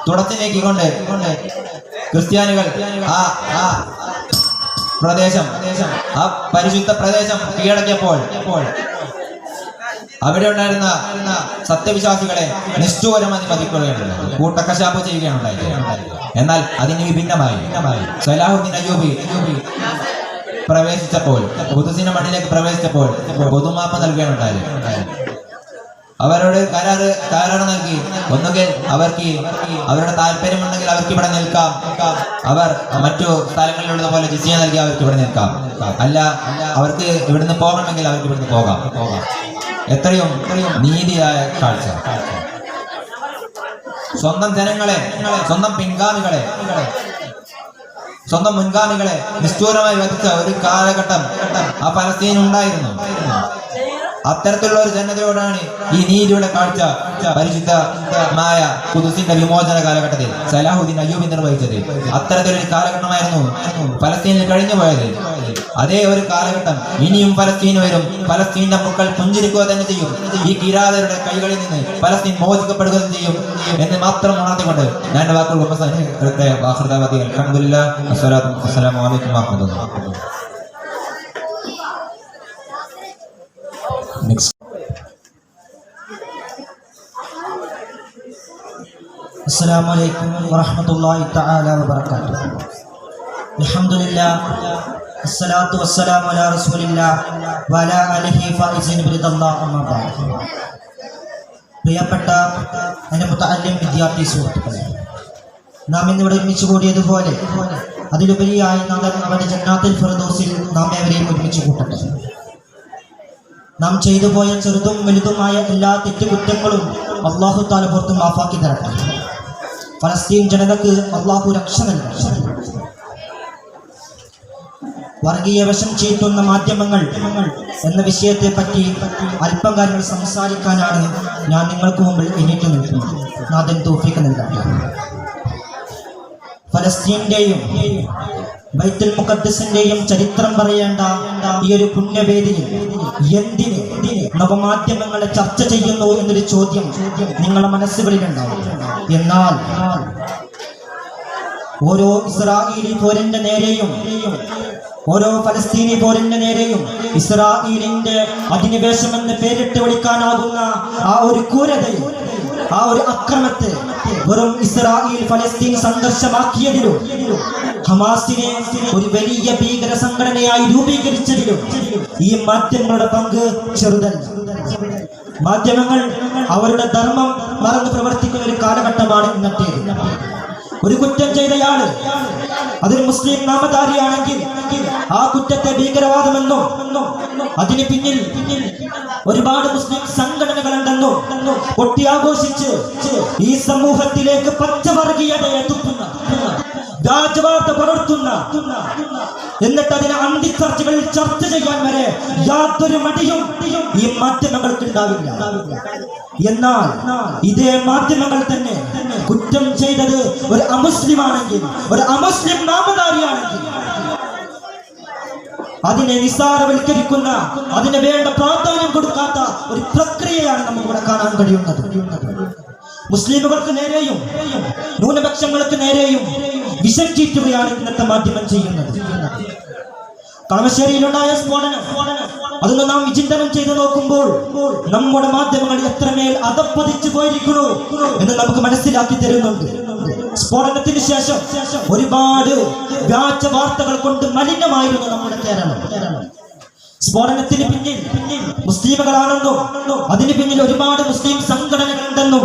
തുടച്ചു നീക്കിക്കൊണ്ട് ക്രിസ്ത്യാനികൾ ആ പ്രദേശം, ആ പരിശുദ്ധ പ്രദേശം കീഴടക്കിയപ്പോൾ അവിടെ ഉണ്ടായിരുന്ന സത്യവിശ്വാസികളെ നിഷ്ഠൂരമായി വധിക്കുകയാണ്, കൂട്ടക്കശാപ്പ് ചെയ്യുകയാണ് ഉണ്ടായത്. എന്നാൽ അതിന് വിഭിന്നമായി സലാഹുദ്ദീൻ അയ്യൂബി പ്രവേശിച്ചപ്പോൾ, ഖുദ്സിന്റെ മണ്ണിലേക്ക് പ്രവേശിച്ചപ്പോൾ പൊതുമാപ്പ് നൽകുകയാണ് ഉണ്ടായത്. അവരോട് കരാറ് നൽകി, ഒന്നുകിൽ അവർക്ക് അവരുടെ താല്പര്യമുണ്ടെങ്കിൽ അവർക്ക് ഇവിടെ നിൽക്കാം, അവർ മറ്റു സ്ഥലങ്ങളിലുള്ള പോലെ ജിസിയ നൽകി അവർക്ക് ഇവിടെ നിൽക്കാം, അല്ല അവർക്ക് ഇവിടുന്ന് പോകണമെങ്കിൽ അവർക്ക് ഇവിടുന്ന് പോകാം. എത്രയും നീതിയായ കാഴ്ച. സ്വന്തം ജനങ്ങളെ, സ്വന്തം പിൻഗാമികളെ, സ്വന്തം മുൻഗാമികളെ നിഷ്ഠൂരമായി വധിച്ച ഒരു കാലഘട്ടം ആ ഫലസ്തീൻ ഉണ്ടായിരുന്നു. അത്തരത്തിലുള്ള ഒരു ജനതയോടാണ് ഈ നീതിയുടെ കാഴ്ച പരിശുദ്ധമായ ഖുദ്സിന്റെ വിമോചന കാലഘട്ടത്തിൽ സലാഹുദ്ദീൻ അയ്യൂബി നിർവഹിച്ചത്. അത്തരത്തിലൊരു കാലഘട്ടമായിരുന്നു ഫലസ്തീനിൽ കഴിഞ്ഞു പോയത്. അതേ ഒരു കാലഘട്ടം ഇനിയും ഫലസ്തീൻ വരും. ഫലസ്തീന്റെ മക്കൾ പുഞ്ചിരിക്കുക തന്നെ ചെയ്യും. ഈ കിരാതരുടെ കൈകളിൽ നിന്ന് ഫലസ്തീൻ മോചിക്കപ്പെടുക ചെയ്യും എന്ന് മാത്രം ഉണർത്തിക്കൊണ്ട് ഞാൻ വാക്കുകൾ ഉപസാരിക്കട്ടെ. അൽഹംദുലില്ലാഹ്, അസ്സലാമു അലൈക്കും വറഹ്മത്തുള്ളാഹി. അസ്സലാമു അലൈക്കും വറഹ്മത്തുള്ളാഹി തആല വബറകാതുഹു. അൽഹംദുലില്ലാഹ് അസ്സലാത്തു വസ്സലാമു അലാ റസൂലില്ലാഹ് വഅലാ ആലിഹി ഫായിസിൻ ബിറിദല്ലാഹ് അമ്മാ ബഅദ്. പ്രിയപ്പെട്ട എൻ്റെ മുതഅല്ലിം വിദ്യാർത്ഥി സുഹൃത്തുക്കളെ, നാം ഇന്നിവിടെ ഒരുമിച്ച് കൂടിയതുപോലെ അതിലുപരിയായി നാഥൻ അവൻ്റെ ജന്നാത്തുൽ ഫിർദൗസിൽ നാം ഏവരെയും ഒരുമിച്ച് കൂട്ടട്ടെ. നാം ചെയ്തു പോയ ചെറുതും വലുതുമായ എല്ലാ തെറ്റുകുറ്റങ്ങളും അല്ലാഹു തആല പുറത്ത് മാഫാക്കി തരട്ടെ. ഫലസ്തീൻ ജനതക്ക് അല്ലാഹു രക്ഷ നൽകട്ടെ. വർഗീയ വശം ചീറ്റുന്ന മാധ്യമങ്ങൾ എന്ന വിഷയത്തെ പറ്റി അല്പം കാര്യങ്ങൾ സംസാരിക്കാനാണ് ഞാൻ നിങ്ങൾക്ക് മുമ്പിൽ എണീറ്റ് നിൽക്കുന്നത്. നാഥൻ തൗഫീഖ് നൽകട്ടെ. ഫലസ്തീന്റെയും ബൈത്തുൽ മുഖദ്ദസിന്റെയും ചരിത്രം പറയേണ്ട ഈ ഒരു പുണ്യവേദിയിൽ എന്തിന് നവമാധ്യമങ്ങളെ ചർച്ച ചെയ്യുന്നു എന്നൊരു ചോദ്യം നിങ്ങളുടെ മനസ്സുകളിലുണ്ടാവും. എന്നാൽ ഓരോ ഇസ്രായേലി പോരിന്റെ നേരെയും ഓരോ ഫലസ്തീനി പോരിന്റെ നേരെയും ഇസ്രായേലിന്റെ അധിനിവേശമെന്ന് പേരിട്ട് വിളിക്കാനാകുന്ന ആ ഒരു ക്രൂരതയും ആ ഒരു അക്രമത്തെ വെറും ഇസ്രായേൽ ഫലസ്തീൻ സംഘർഷമാക്കിയതിലും ഹമാസിനെ ഒരു വലിയ ഭീകര സംഘടനയായി രൂപീകരിച്ചതിലും ഈ മാധ്യമങ്ങളുടെ പങ്ക് ചെറുതല്ല. മാധ്യമങ്ങൾ അവരുടെ ധർമ്മം മറന്ന് പ്രവർത്തിക്കുന്ന ഒരു കാലഘട്ടമാണ് ഇന്നത്തേത്. ഒരു കുറ്റം ചെയ്തയാള് അതൊരു മുസ്ലിം നാമധാരിയാണെങ്കിൽ ആ കുറ്റത്തെ ഭീകരവാദമെന്നും അതിന് പിന്നിൽ ഒരുപാട് മുസ്ലിം സംഘടനകളുണ്ടെന്നും കൊട്ടിയാഘോഷിച്ച് ഈ സമൂഹത്തിലേക്ക് പച്ചവർഗീയതയെ തുപ്പുന്ന വ്യാജവാർത്ത പടർത്തുന്ന എന്നിട്ട് അതിനെ അന്തിച്ചർച്ചകളിൽ ചർച്ച ചെയ്യാൻ വരെ യാതൊരു മടിയും ഈ മാധ്യമങ്ങൾക്ക് ഉണ്ടാവില്ല. എന്നാൽ ഇതേ മാധ്യമങ്ങൾ തന്നെ കുറ്റം ചെയ്തത് ഒരു അമുസ്ലിമാണെങ്കിൽ, ഒരു അമുസ്ലിം നാമധാരിയാണെങ്കിൽ അതിനെ നിസ്സാരവൽക്കരിക്കുന്ന, അതിന് വേണ്ട പ്രാധാന്യം കൊടുക്കാത്ത ഒരു പ്രക്രിയയാണ് നമുക്കിവിടെ കാണാൻ കഴിയുന്നത്. മുസ്ലിമുകൾക്ക് നേരെയും ന്യൂനപക്ഷങ്ങൾക്ക് നേരെയും വിഷം ചീറ്റുകയാണ് ഇന്നത്തെ മാധ്യമം ചെയ്യുന്നത്. കളമശ്ശേരിയിലുണ്ടായ സ്ഫോടനം അതൊന്ന് നാം വിചിന്തനം ചെയ്ത് നോക്കുമ്പോൾ നമ്മുടെ മാധ്യമങ്ങൾ എത്രമേൽ അധപ്പതിച്ചു പോയിരിക്കുന്നു എന്ന് നമുക്ക് മനസ്സിലാക്കി തരുന്നുണ്ട്. സ്ഫോടനത്തിന് ശേഷം ഒരുപാട് വ്യാജ വാർത്തകൾ കൊണ്ട് മലിനമായിരുന്നു നമ്മുടെ കേരളം. സ്ഫോടനത്തിന് പിന്നിൽ മുസ്ലിമുകളാണെന്നും അതിന് പിന്നിൽ ഒരുപാട് മുസ്ലിം സംഘടനകളുണ്ടെന്നും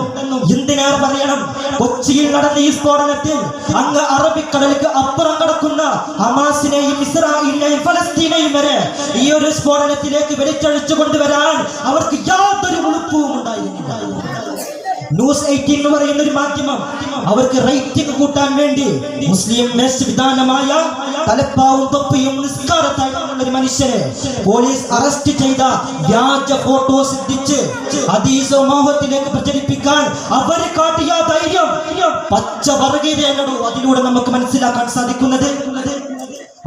എന്തിനേറെ പറയണം. കൊച്ചിയിൽ നടന്ന ഈ സ്ഫോടനത്തിൽ അങ്ങ് അറബിക്കടലിക്ക് അപ്പുറം കടക്കുന്ന ഹമാസിനെയും ഇസ്രായേലിനെയും ഫലസ്തീനെയും വരെ ഈ ഒരു സ്ഫോടനത്തിലേക്ക് വലിച്ചഴിച്ചു കൊണ്ടുവരാൻ അവർക്ക് യാതൊരു ഉളുപ്പവും ഉണ്ടായിരുന്നില്ല. ന്യൂസ് 18 എന്ന് പറയുന്ന ഒരു മാധ്യമം അവർക്ക് റേറ്റിംഗ് കൂട്ടാൻ വേണ്ടി മുസ്ലിം വേഷവിധാനമായ തലപ്പാവും തൊപ്പിയും നിസ്കാരത്തായിട്ടുള്ള ഒരു മനുഷ്യരെ പോലീസ് അറസ്റ്റ് ചെയ്ത വ്യാജ ഫോട്ടോ സിദ്ധിച്ച് അതീസമൂഹത്തിലേക്ക് പ്രചരിപ്പിക്കാൻ അവർ കാട്ടിയ ധൈര്യം പച്ചവർഗീയതയല്ലോ അതിലൂടെ നമുക്ക് മനസ്സിലാക്കാൻ സാധിക്കുന്നത്.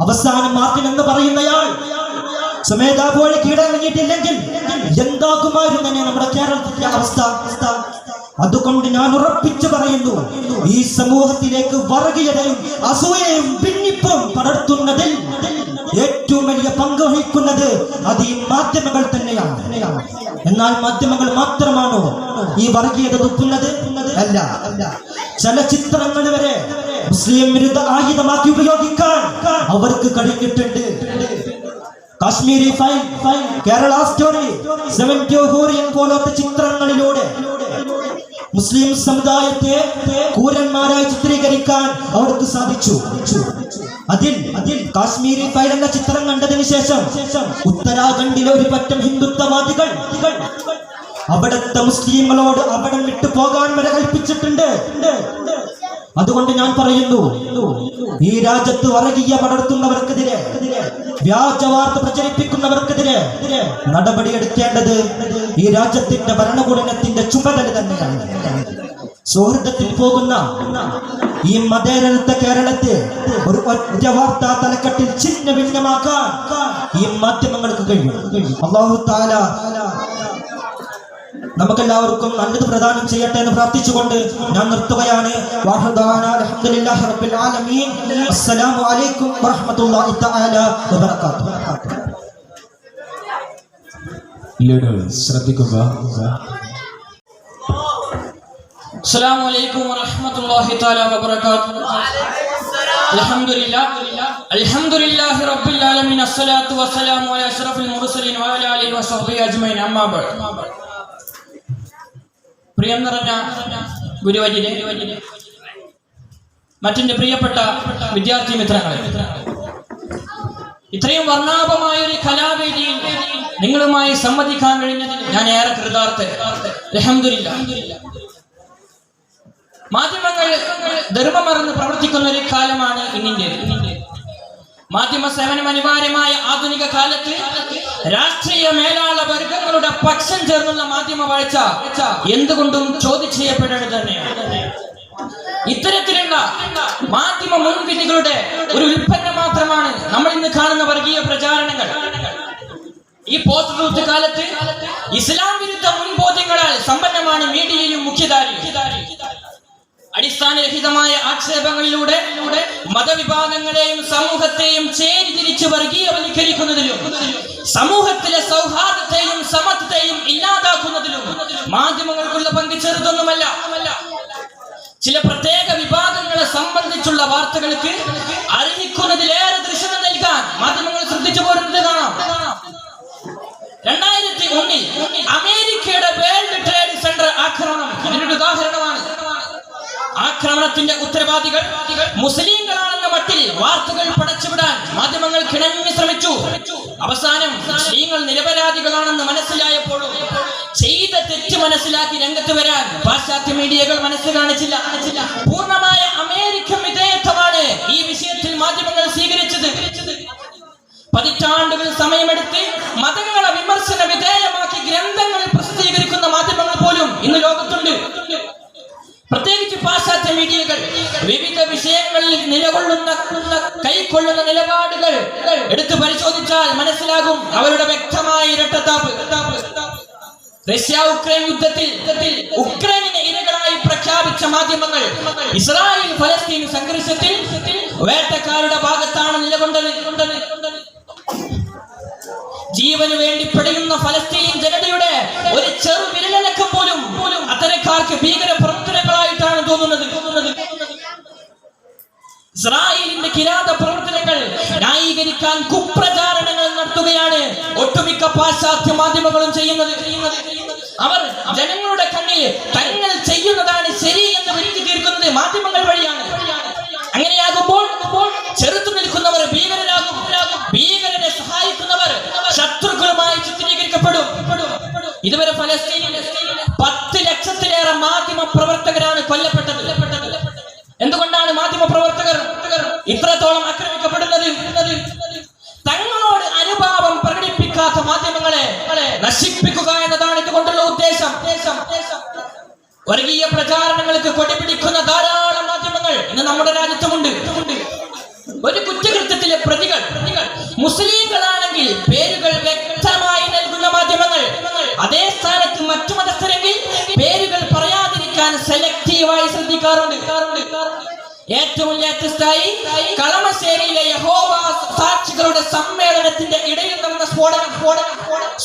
അവസാനം മാർട്ടിൻ എന്ന് പറയുന്നയാൾ സ്വമേധാ പോലെ കീഴടങ്ങിയിട്ടില്ലെങ്കിൽ എന്താകുമായിരുന്നു തന്നെ നമ്മുടെ കേരളത്തിന്റെ അവസ്ഥ. അതുകൊണ്ട് ഞാൻ ഉറപ്പിച്ചു പറയുന്നു, ഈ സമൂഹത്തിലേക്ക് വർഗീയതയും അസൂയയും ഭിന്നിപ്പും പടർത്തുന്നതിൽ ഏറ്റവും വലിയ പങ്ക് വഹിക്കുന്നത് അത് ഈ മാധ്യമങ്ങൾ തന്നെയാണ്. എന്നാൽ മാധ്യമങ്ങൾ മാത്രമാണോ ഈ വർഗീയത തുപ്പുന്നത്? അല്ല. ചലച്ചിത്രങ്ങൾ വരെ മുസ്ലിം വിരുദ്ധ ആയുധമാക്കി ഉപയോഗിക്കാൻ അവർക്ക് കഴിഞ്ഞിട്ടുണ്ട്. കാശ്മീരി ഫൈൽ, കേരള സ്റ്റോറി, 70 ഹോറിയൻ പോലത്തെ ചിത്രങ്ങളിലൂടെ മുസ്ലിം സമുദായത്തെ കൂരന്മാരായി ചിത്രീകരിക്കാൻ അവർക്ക് സാധിച്ചു. അതിൽ കാശ്മീരി ഫൈൽ എന്ന ചിത്രം കണ്ടതിന് ശേഷം ഉത്തരാഖണ്ഡിലെ ഒരു പറ്റം ഹിന്ദുത്വവാദികൾ അവിടുത്തെ മുസ്ലിങ്ങളോട് അവിടം വിട്ടു പോകാൻ വരെ കൽപ്പിച്ചിട്ടുണ്ട്. അതുകൊണ്ട് ഞാൻ പറയുന്നു, ഈ രാജ്യത്ത് വർഗീയ പടർത്തുന്നവർക്കെതിരെ, വ്യാജവാർത്ത പ്രചരിപ്പിക്കുന്നവർക്കെതിരെ നടപടിയെടുക്കേണ്ടത് ഈ രാജ്യത്തിന്റെ ഭരണകൂടത്തിന്റെ ചുമതല തന്നെയാണ്. സൗഹൃദത്തിൽ പോകുന്ന ഈ മതേതര കേരളത്തെ ഒരു ഒറ്റ വാർത്താ തലക്കെട്ടിൽ ഛിന്ന ഭിന്നമാക്കാൻ ഈ മാധ്യമങ്ങൾക്ക് കഴിയും. അല്ലാഹു തആല നമുക്കെല്ലാവർക്കും നല്ലത് പ്രദാനം ചെയ്യട്ടെ എന്ന് പ്രാർത്ഥിച്ചുകൊണ്ട് ഞാൻ നിർത്തുകയാണ്. അൽഹംദുലില്ലാഹി റബ്ബിൽ ആലമീൻ. അസ്സലാമു അലൈക്കും വറഹ്മത്തുള്ളാഹി തആല വബറകാതുഹു. ശ്രദ്ധിക്കുക. അസ്സലാമു അലൈക്കും വറഹ്മത്തുള്ളാഹി തആല വബറകാതുഹു. അൽഹംദുലില്ലാഹ് അൽഹംദുലില്ലാഹി റബ്ബിൽ ആലമീൻ അസ്സലാത്തു വസ്സലാമു അലാ അഷ്റഫിൽ മുർസലീൻ വഅലാ ആലിഹി വസഹ്ബിഹി അജ്മഈൻ അമ്മാ ബഅദ്. പ്രിയം നിറഞ്ഞ ഗുരുവര്യരെ, മറ്റെന്റെ പ്രിയപ്പെട്ട വിദ്യാർത്ഥി മിത്രങ്ങളെ, ഇത്രയും വർണ്ണാഭമായ ഒരു കലാവേദിയിൽ നിങ്ങളുമായി സംവദിക്കാൻ കഴിഞ്ഞതിൽ ഞാൻ ഏറെ കൃതാർത്ഥൻ. അൽഹംദുലില്ലാഹ്. മാധ്യമങ്ങൾ ധർമ്മമറന്ന് പ്രവർത്തിക്കുന്ന ഒരു കാലമാണ് ഇന്നിന്റെ. മാധ്യമ സേവനം അനിവാര്യമായ ആധുനിക കാലത്ത് രാഷ്ട്രീയ മേലാള വർഗങ്ങളുടെ പക്ഷം ചേർന്നുള്ള മാധ്യമ വാഴ്ച എന്തുകൊണ്ടും ചോദ്യം ചെയ്യപ്പെടേണ്ടത് തന്നെയാണ്. ഇത്തരത്തിലുള്ള മാധ്യമ മുൻവിധികളുടെ ഒരു ഉൽപ്പന്നം മാത്രമാണ് നമ്മൾ ഇന്ന് കാണുന്ന വർഗീയ പ്രചാരണങ്ങൾ. ഈ പോസ്റ്റ് ട്രൂത്ത് കാലത്ത് ഇസ്ലാം വിരുദ്ധ മുൻബോധ്യങ്ങളാൽ സമ്പന്നമാണ് മീഡിയയും മുഖ്യധാരയും. അടിസ്ഥാനരഹിതമായ ആക്ഷേപങ്ങളിലൂടെ മതവിഭാഗങ്ങളെയും സമൂഹത്തെയും ചേരിതിരിച്ച് വർഗീയവൽക്കരിക്കുന്നതിലും സമൂഹത്തിലെ സൗഹാർദ്ദത്തെയും സമത്വത്തെയും ഇല്ലാതാക്കുന്നതിലും മാധ്യമങ്ങൾക്കുള്ള പങ്ക് ചെറുതൊന്നുമല്ല. ചില പ്രത്യേക വിഭാഗങ്ങളെ സംബന്ധിച്ചുള്ള വാർത്തകൾക്ക് അർഹിക്കുന്നതിലേറെ ദൃശ്യത നൽകാൻ മാധ്യമങ്ങൾ ശ്രദ്ധിച്ചു പോരുന്നത് കാണാം. 2001 അമേരിക്കയുടെ വേൾഡ് ട്രേഡ് സെന്റർ ആക്രമണം ഇതിനൊരു ഉദാഹരണമാണ്. ആക്രമണത്തിന്റെ ഉത്തരവാദികൾ മുസ്ലിങ്ങളാണെന്ന മട്ടിൽ വാർത്തകൾ പടച്ചുവിടാൻ മാധ്യമങ്ങൾ കിണഞ്ഞു ശ്രമിച്ചു. അവസാനം മുസ്ലിങ്ങൾ നിരപരാധികളാണെന്ന് മനസ്സിലായപ്പോഴും ചെയ്ത തെറ്റ് മനസ്സിലാക്കി രംഗത്ത് വരാൻ പാശ്ചാത്യ മീഡിയകൾ മനസ്സ് കാണിച്ചില്ല. പൂർണ്ണമായ അമേരിക്കൻ വിധേയത്വമാണ് ഈ വിഷയത്തിൽ മാധ്യമങ്ങൾ സ്വീകരിച്ചത്. പതിറ്റാണ്ടുകൾ സമയമെടുത്ത് മതങ്ങളെ വിമർശന വിധേയമാക്കി ഗ്രന്ഥങ്ങൾ പ്രസിദ്ധീകരിക്കുന്ന മാധ്യമങ്ങൾ പോലും ഇന്ന് ലോകത്തുണ്ട്. പ്രത്യേകിച്ച് പാശ്ചാത്യ മീഡിയകൾ വിവിധ വിഷയങ്ങളിൽ കൈക്കൊള്ളുന്ന നിലപാടുകൾ എടുത്തു പരിശോധിച്ചാൽ മനസ്സിലാകും അവരുടെ വ്യക്തമായ ഇരട്ടത്താപ്പ്. റഷ്യ ഉക്രൈൻ യുദ്ധത്തിൽ ഉക്രൈനിനെ ഇരകളായി പ്രഖ്യാപിച്ച മാധ്യമങ്ങൾ ഇസ്രായേൽ ഫലസ്തീൻ സംഘർഷത്തിൽ വേട്ടക്കാരുടെ ഭാഗത്താണ് നിലകൊണ്ടത്. ജീവന് വേണ്ടി പെടയുന്ന ഫലസ്തീൻ ജനതയുടെ ഒരു ചെറു വിരലനക്കം പോലും അത്തരക്കാർക്ക് ഭീകര പ്രവർത്തനങ്ങളായിട്ടാണ് തോന്നുന്നത്. ഇസ്രായേലിന്റെ കിരാത പ്രവർത്തനങ്ങൾ ന്യായീകരിക്കാൻ കുപ്രചാരണങ്ങൾ നടത്തുകയാണ് ഒട്ടുമിക്ക പാശ്ചാത്യ മാധ്യമങ്ങളും ചെയ്യുന്നത്. അവർ ജനങ്ങളുടെ കണ്ണിൽ തങ്ങൾ ചെയ്യുന്നതാണ് ശരി എന്ന് വരുത്തി തീർക്കുന്നത് മാധ്യമങ്ങൾ വഴിയാണ്. അങ്ങനെയാകുമ്പോൾ ചെറുത്തു നിൽക്കുന്നവർ ഭീകരരാകും, ഭീകരരെ സഹായിക്കുന്നവർ ശത്രുക്കളുമായി ചിത്രീകരിക്കപ്പെടും. ഇതുവരെ ഫലസ്തീനിൽ 10 ലക്ഷത്തിലേറെ മാധ്യമ പ്രവർത്തകരാണ് കൊല്ലപ്പെട്ടത്. എന്തുകൊണ്ടാണ് മാധ്യമ പ്രവർത്തകർ ഇത്രത്തോളം ആക്രമിക്കപ്പെടുന്നത്? തങ്ങളോട് അനുഭാവം പ്രകടിപ്പിക്കാത്ത മാധ്യമങ്ങളെ നശിപ്പിക്കുക എന്നതാണ് ഇതുകൊണ്ടുള്ള ഉദ്ദേശം. വർഗീയ പ്രചാരണങ്ങൾക്ക് കൊടിപിടിക്കുന്ന ധാരാളം മാധ്യമങ്ങൾ ഇന്ന് നമ്മുടെ രാജ്യത്തുമുണ്ട്. ഒരു കുറ്റകൃത്യത്തിലെ പ്രതികൾ മുസ്ലിങ്ങളാണെങ്കിൽ പേരുകൾ വ്യക്തമായി നൽകുന്ന മാധ്യമങ്ങൾ, അതേ സ്ഥാനത്ത് മറ്റു മതസ്ഥരെങ്കിൽ പേരുകൾ പറയാതിരിക്കാൻ സെലക്റ്റീവായി ശ്രദ്ധിക്കാറുണ്ട്. ഏറ്റവും ലേറ്റസ്റ്റായി കളമശ്ശേരിയിലെ യഹോവ സാക്ഷികളുടെ സമ്മേളനത്തിന്റെ ഇടയിൽ നടന്ന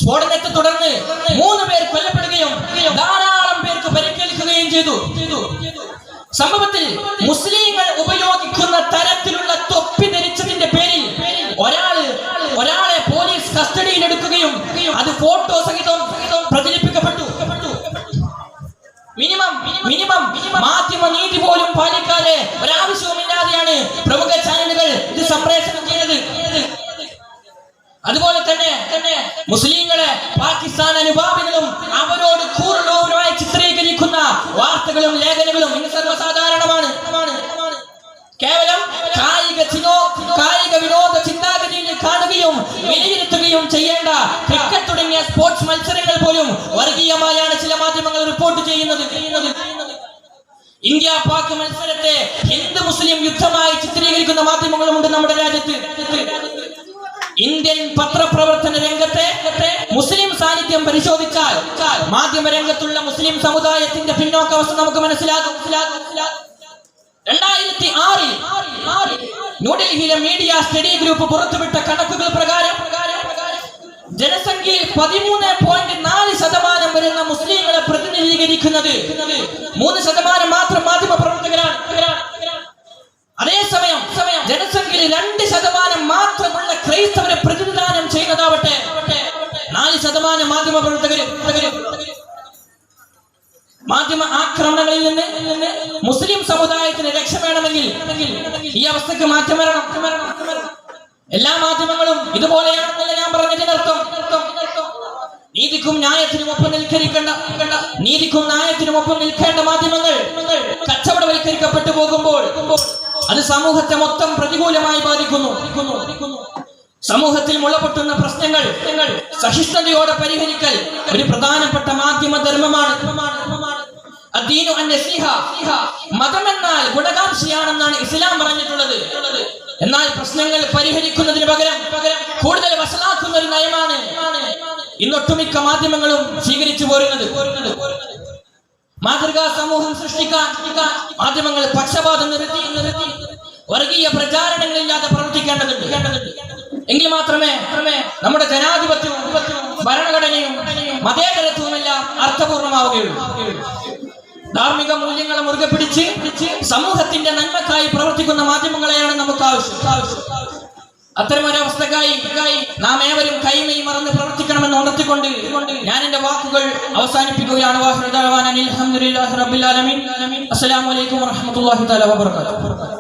സ്ഫോടനത്തെ തുടർന്ന് 3 പേർ കൊല്ലപ്പെടുകയും ധാരാളം പേർക്ക് പരിക്കേൽക്കുകയും ചെയ്തു. സംഭവത്തിൽ മുസ്ലിങ്ങൾ ഉപയോഗിക്കുന്ന തരത്തിലുള്ള തൊപ്പി ധരിച്ചതിന്റെ പേരിൽ ഒരാളെ പോലീസ് കസ്റ്റഡിയിൽ എടുക്കുകയും അത് ഫോട്ടോ സഹിതം പ്രചരിപ്പിക്കപ്പെട്ടു. മിനിമം മാധ്യമ നീതി പോലും പാലിക്കാതെ ഒരാവശ്യവുമില്ലാതെയാണ് പ്രമുഖ ചാനലുകൾ ഇത് സംപ്രേഷണം ചെയ്യുന്നത്. അതുപോലെ തന്നെ മുസ്ലിങ്ങളെ പാകിസ്ഥാൻ അനുഭാവികളും അവരോട് കൂറുള്ളവരുമായി ചിത്രീകരിക്കുന്ന വാർത്തകളും ലേഖനങ്ങളും ഇന്ന് സർവ്വസാധാരണമാണ്. കേവലം കായിക വിനോദ ചിന്താഗതിയിൽ കാണുകയും വിലയിരുത്തുകയും ചെയ്യേണ്ട ക്രിക്കറ്റ് തുടങ്ങിയ സ്പോർട്സ് മത്സരങ്ങൾ പോലും വർഗീയമായാണ് ചില മാധ്യമങ്ങൾ റിപ്പോർട്ട് ചെയ്യുന്നത്. ഇന്ത്യ പാക് മത്സരത്തെ ഹിന്ദു മുസ്ലിം യുദ്ധമായി ചിത്രീകരിക്കുന്ന മാധ്യമങ്ങളുമുണ്ട് നമ്മുടെ രാജ്യത്ത്. ഇന്ത്യൻ പത്രപ്രവർത്തന രംഗത്തെ മുസ്ലിം സാന്നിധ്യം പരിശോധിച്ചാൽ മാധ്യമ രംഗത്തുള്ള മുസ്ലിം സമുദായത്തിന്റെ പിന്നോക്കാവസ്ഥ നമുക്ക് മനസ്സിലാകും. 2006 ന്യൂഡൽഹിയിലെ മീഡിയ സ്റ്റഡി ഗ്രൂപ്പ് പുറത്തുവിട്ട കണക്കുകൾ പ്രകാരം ജനസംഖ്യയിൽ 13.4% വരുന്ന മുസ്ലിങ്ങളെ പ്രതിനിധീകരിക്കുന്നത് 3% മാത്രം മാധ്യമ പ്രവർത്തകരാണ്. അതേസമയം ജനസംഖ്യയിൽ 2% മാത്രമുള്ള ക്രൈസ്തവരെ പ്രതിനിധാനം ചെയ്യുന്നതാവട്ടെ 4% മാധ്യമ പ്രവർത്തകരും മാധ്യമ ആക്രമണങ്ങളിൽ നിന്ന് മുസ്ലിം സമുദായത്തിന് രക്ഷ വേണമെങ്കിൽ ഈ അവസ്ഥക്ക് മാറ്റം വരണം. എല്ലാ മാധ്യമങ്ങളും ഇതുപോലെയാണെന്നല്ല ഞാൻ പറഞ്ഞതിനർത്ഥം. നീതിക്കും ന്യായത്തിനും ഒപ്പം നിൽക്കേണ്ട മാധ്യമങ്ങൾ കച്ചവടവൽക്കരിക്കപ്പെട്ടു പോകുമ്പോൾ അത് സമൂഹത്തെ മൊത്തം പ്രതികൂലമായി ബാധിക്കുന്നു. സമൂഹത്തിൽ മുളപൊട്ടുന്ന പ്രശ്നങ്ങൾ സഹിഷ്ണുതയോടെ പരിഹരിക്കൽ ഒരു പ്രധാനപ്പെട്ട മാധ്യമ ധർമ്മമാണ്. മതമെന്നാൽ ഗുണകാംക്ഷയാണെന്നാണ് ഇസ്ലാം പറഞ്ഞിട്ടുള്ളത്. എന്നാൽ പ്രശ്നങ്ങൾ പരിഹരിക്കുന്നതിന് പകരം കൂടുതൽ വഷളാക്കുന്ന ഒരു നയമാണ് ഇന്നൊട്ടുമിക്ക മാധ്യമങ്ങളും സ്വീകരിച്ചു പോരുന്നത്. മാതൃകാ സമൂഹം സൃഷ്ടിക്കാൻ മാധ്യമങ്ങൾ പക്ഷപാതം നിർത്തി വർഗീയ പ്രചാരണങ്ങളില്ലാതെ പ്രവർത്തിക്കേണ്ടതുണ്ട്. എങ്കിൽ മാത്രമേ നമ്മുടെ ജനാധിപത്യവും ഭരണഘടനയും മതേതരത്വവുമെല്ലാം അർത്ഥപൂർണമാവുകയുള്ളൂ. ധാർമ്മിക മൂല്യങ്ങളെ മുറുകെ പിടിച്ച് സമൂഹത്തിന്റെ നന്മക്കായി പ്രവർത്തിക്കുന്ന മാധ്യമങ്ങളെയാണ് നമുക്ക് ആവശ്യം. അത്തരമൊരവസ്ഥക്കായി നാം ഏവരും കൈമൈ മറന്ന് പ്രവർത്തിക്കണമെന്ന് ഉണർത്തിക്കൊണ്ട് ഞാൻ എന്റെ വാക്കുകൾ അവസാനിപ്പിക്കുകയാണ്. അസ്സലാമു അലൈക്കും വറഹ്മത്തുള്ളാഹി തആല വബറകാതുഹു.